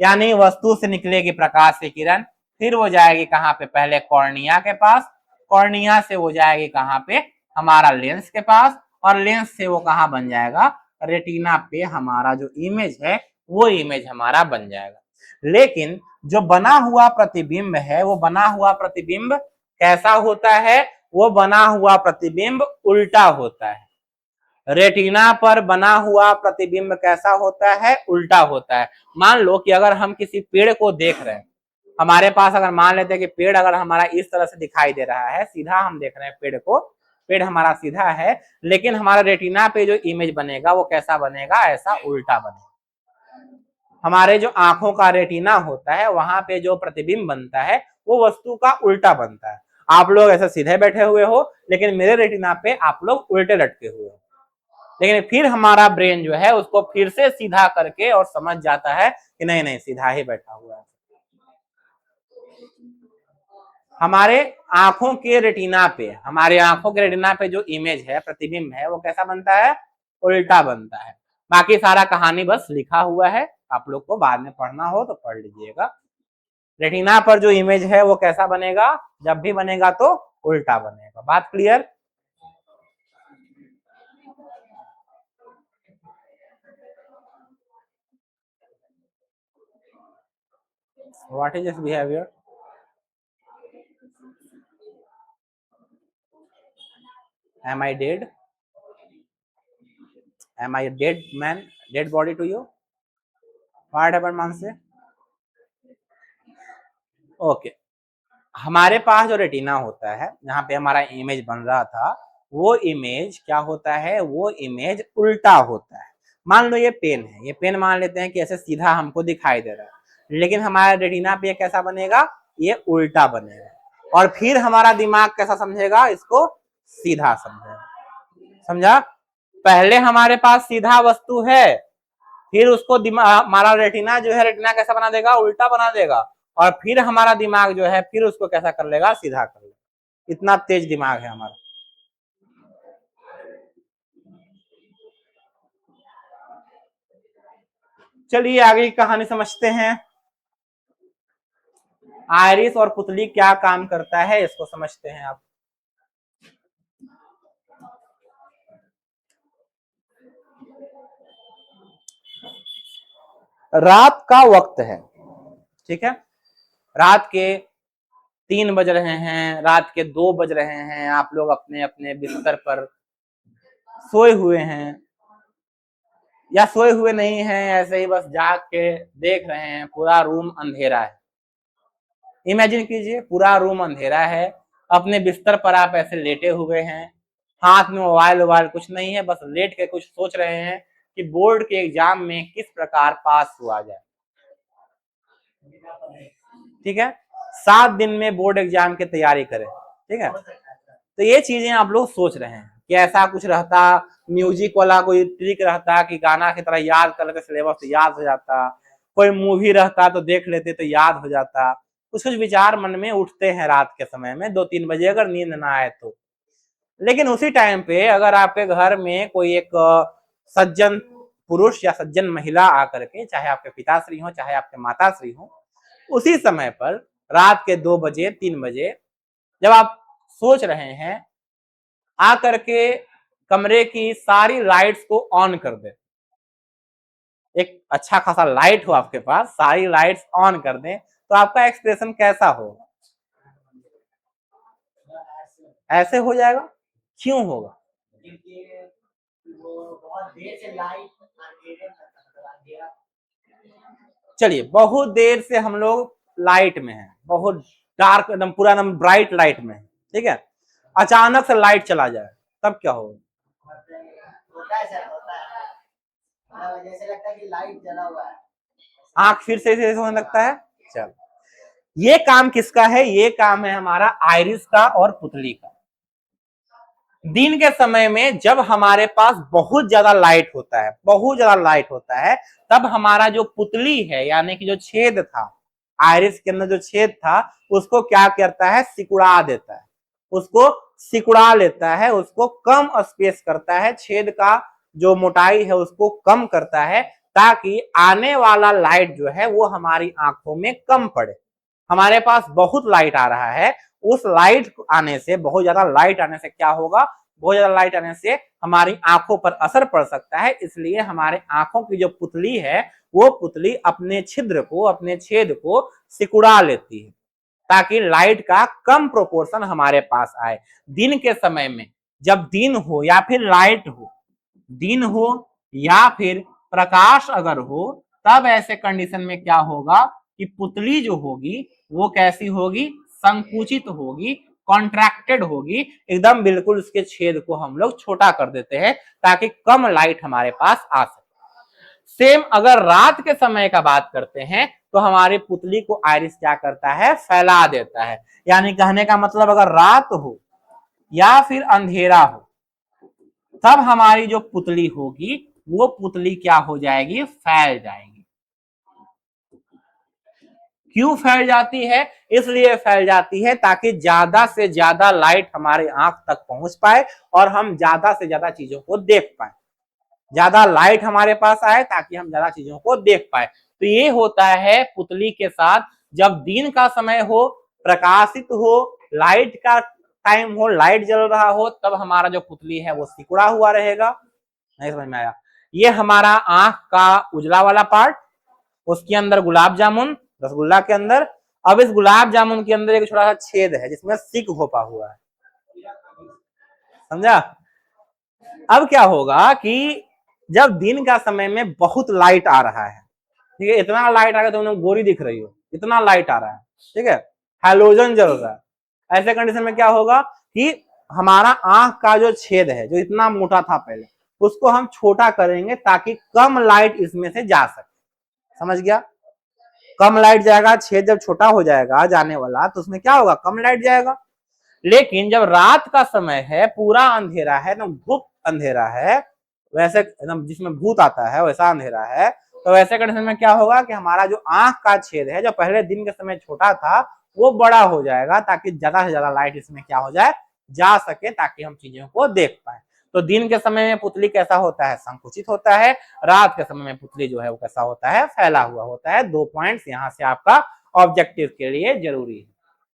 Speaker 2: यानी वस्तु से निकलेगी प्रकाश की किरण, फिर वो जाएगी कहाँ पे, पहले कॉर्निया के पास, कॉर्निया से वो जाएगी कहाँ पे, हमारा लेंस के पास, और लेंस से वो कहाँ बन जाएगा, रेटिना पे हमारा जो इमेज है वो इमेज हमारा बन जाएगा। लेकिन जो बना हुआ प्रतिबिंब है, वो बना हुआ प्रतिबिंब कैसा होता है, वो बना हुआ प्रतिबिंब उल्टा होता है। रेटिना पर बना हुआ प्रतिबिंब कैसा होता है, उल्टा होता है। मान लो कि अगर हम किसी पेड़ को देख रहे हैं, हमारे पास अगर मान लेते हैं कि पेड़ अगर हमारा इस तरह से दिखाई दे रहा है, सीधा हम देख रहे हैं पेड़ को, पेड़ हमारा सीधा है, लेकिन हमारा रेटिना पे जो इमेज बनेगा वो कैसा बनेगा, ऐसा उल्टा बनेगा। हमारे जो आंखों का रेटिना होता है वहां पे जो प्रतिबिंब बनता है वो वस्तु का उल्टा बनता है। आप लोग ऐसे सीधे बैठे हुए हो, लेकिन मेरे रेटिना पे आप लोग उल्टे लटके हुए हो, लेकिन फिर हमारा ब्रेन जो है उसको फिर से सीधा करके और समझ जाता है कि नहीं नहीं सीधा ही बैठा हुआ है। हमारे आंखों के रेटिना पे, हमारे आंखों के रेटिना पे जो इमेज है, प्रतिबिंब है, वो कैसा बनता है, उल्टा बनता है। बाकी सारा कहानी बस लिखा हुआ है, आप लोग को बाद में पढ़ना हो तो पढ़ लीजिएगा। रेटिना पर जो इमेज है वो कैसा बनेगा, जब भी बनेगा तो उल्टा बनेगा। बात clear. What is this behaviour, am I dead, am I a dead man, dead body to you, what happened मानसे। ओके, हमारे पास जो रेटिना होता है, जहाँ पे हमारा इमेज बन रहा था, वो इमेज क्या होता है, वो इमेज उल्टा होता है। मान लो ये पेन है, ये पेन मान लेते हैं कि ऐसे सीधा हमको दिखाई दे रहा है, लेकिन हमारे रेटिना पे कैसा बनेगा, ये उल्टा बनेगा, और फिर हमारा दिमाग कैसा समझेगा, इसको सीधा समझेगा। समझा। पहले हमारे पास सीधा वस्तु है, फिर उसको दिमाग, हमारा रेटिना जो है, रेटिना कैसा बना देगा, उल्टा बना देगा, और फिर हमारा दिमाग जो है फिर उसको कैसा कर लेगा, सीधा कर लेगा। इतना तेज दिमाग है हमारा। चलिए आगे की कहानी समझते हैं। आयरिस और पुतली क्या काम करता है इसको समझते हैं आप। रात का वक्त है, ठीक है, रात के 3 बज रहे हैं, रात के 2 बज रहे हैं, आप लोग अपने अपने बिस्तर पर सोए हुए हैं या सोए हुए नहीं हैं, ऐसे ही बस जाग के देख रहे हैं पूरा रूम अंधेरा है। इमेजिन कीजिए पूरा रूम अंधेरा है, अपने बिस्तर पर आप ऐसे लेटे हुए हैं, हाथ में मोबाइल वोबाइल कुछ नहीं है, बस लेट के कुछ सोच रहे हैं कि बोर्ड के एग्जाम में किस प्रकार पास हुआ जाए। ठीक है, 7 दिन में बोर्ड एग्जाम की तैयारी करें, ठीक है, तो ये चीजें आप लोग सोच रहे हैं कि ऐसा कुछ रहता, म्यूजिक वाला कोई ट्रिक रहता कि गाना की तरह याद कर लेते, सिलेबस याद हो जाता, कोई मूवी रहता तो देख लेते तो याद हो जाता, कुछ कुछ विचार मन में उठते हैं रात के समय में 2-3 बजे अगर नींद ना आए तो। लेकिन उसी टाइम पे अगर आपके घर में कोई एक सज्जन पुरुष या सज्जन महिला आकर के, चाहे आपके पिताश्री हो चाहे आपके माताश्री हो, उसी समय पर रात के 2 बजे 3 बजे जब आप सोच रहे हैं, आकर के कमरे की सारी लाइट्स को ऑन कर दे, एक अच्छा खासा लाइट हो आपके पास, सारी लाइट्स ऑन कर दें, तो आपका एक्सप्रेशन कैसा हो? ऐसे हो जाएगा। क्यों होगा? चलिए, बहुत देर से हम लोग लाइट में हैं, बहुत डार्क एकदम पूरा एकदम ब्राइट लाइट में है, ठीक है, अचानक से लाइट चला जाए तब क्या होगा? जैसे लगता है कि लाइट जला हुआ है, आंख फिर से होने लगता है। चल, ये काम किसका है? ये काम है हमारा आइरिस का और पुतली का। दिन के समय में जब हमारे पास बहुत ज्यादा लाइट होता है, बहुत ज्यादा लाइट होता है, तब हमारा जो पुतली है यानी कि जो छेद था, आइरिस के अंदर जो छेद था, उसको क्या करता है? सिकुड़ा देता है, उसको सिकुड़ा लेता है, उसको कम स्पेस करता है, छेद का जो मोटाई है उसको कम करता है, ताकि आने वाला लाइट जो है वो हमारी आंखों में कम पड़े। हमारे पास बहुत लाइट आ रहा है, उस लाइट आने से, बहुत ज्यादा लाइट आने से क्या होगा? बहुत ज्यादा लाइट आने से हमारी आंखों पर असर पड़ सकता है, इसलिए हमारे आंखों की जो पुतली है वो पुतली अपने छिद्र को, अपने छेद को सिकुड़ा लेती है, ताकि लाइट का कम प्रोपोर्शन हमारे पास आए। दिन के समय में जब दिन हो या फिर लाइट हो, दिन हो या फिर प्रकाश अगर हो, तब ऐसे कंडीशन में क्या होगा कि पुतली जो होगी वो कैसी होगी? संकुचित होगी, कॉन्ट्रैक्टेड होगी, एकदम बिल्कुल उसके छेद को हम लोग छोटा कर देते हैं ताकि कम लाइट हमारे पास आ सके। सेम अगर रात के समय का बात करते हैं तो हमारी पुतली को आइरिस क्या करता है? फैला देता है। यानी कहने का मतलब अगर रात हो या फिर अंधेरा हो, तब हमारी जो पुतली होगी वो पुतली क्या हो जाएगी? फैल जाएगी। क्यों फैल जाती है? इसलिए फैल जाती है ताकि ज्यादा से ज्यादा लाइट हमारे आंख तक पहुंच पाए और हम ज्यादा से ज्यादा चीजों को देख पाए, ज्यादा लाइट हमारे पास आए ताकि हम ज्यादा चीजों को देख पाए। तो ये होता है पुतली के साथ, जब दिन का समय हो, प्रकाशित हो, लाइट का टाइम हो, लाइट जल रहा हो, तब हमारा जो पुतली है वो सिकुड़ा हुआ रहेगा। नहीं समझ में आया? ये हमारा आंख का उजला वाला पार्ट, उसके अंदर गुलाब जामुन रसगुल्ला के अंदर, अब इस गुलाब जामुन के अंदर एक छोटा सा छेद है जिसमें सिक घोपा हुआ है, समझा? अब क्या होगा कि जब दिन का समय में बहुत लाइट आ रहा है, ठीक है, इतना लाइट आ रहा है तुम गोरी दिख रही हो, इतना लाइट आ रहा है, ठीक है, हैलोजन जल रहा है, ऐसे कंडीशन में क्या होगा कि हमारा आंख का जो छेद है, जो इतना मोटा था पहले, उसको हम छोटा करेंगे ताकि कम लाइट इसमें से जा सके। समझ गया? कम लाइट जाएगा, छेद जब छोटा हो जाएगा जाने वाला, तो उसमें क्या होगा? कम लाइट जाएगा। लेकिन जब रात का समय है, पूरा अंधेरा है, एकदम गुप्त अंधेरा है, वैसे एकदम जिसमें भूत आता है वैसा अंधेरा है, तो वैसे कंडीशन में क्या होगा कि हमारा जो आंख का छेद है, जो पहले दिन के समय छोटा था, वो बड़ा हो जाएगा ताकि ज्यादा से ज्यादा लाइट इसमें क्या हो जाए? जा सके, ताकि हम चीजों को देख पाए। तो दिन के समय में पुतली कैसा होता है? संकुचित होता है। रात के समय में पुतली जो है वो कैसा होता है? फैला हुआ होता है। 2 पॉइंट्स यहाँ से आपका ऑब्जेक्टिव के लिए जरूरी है।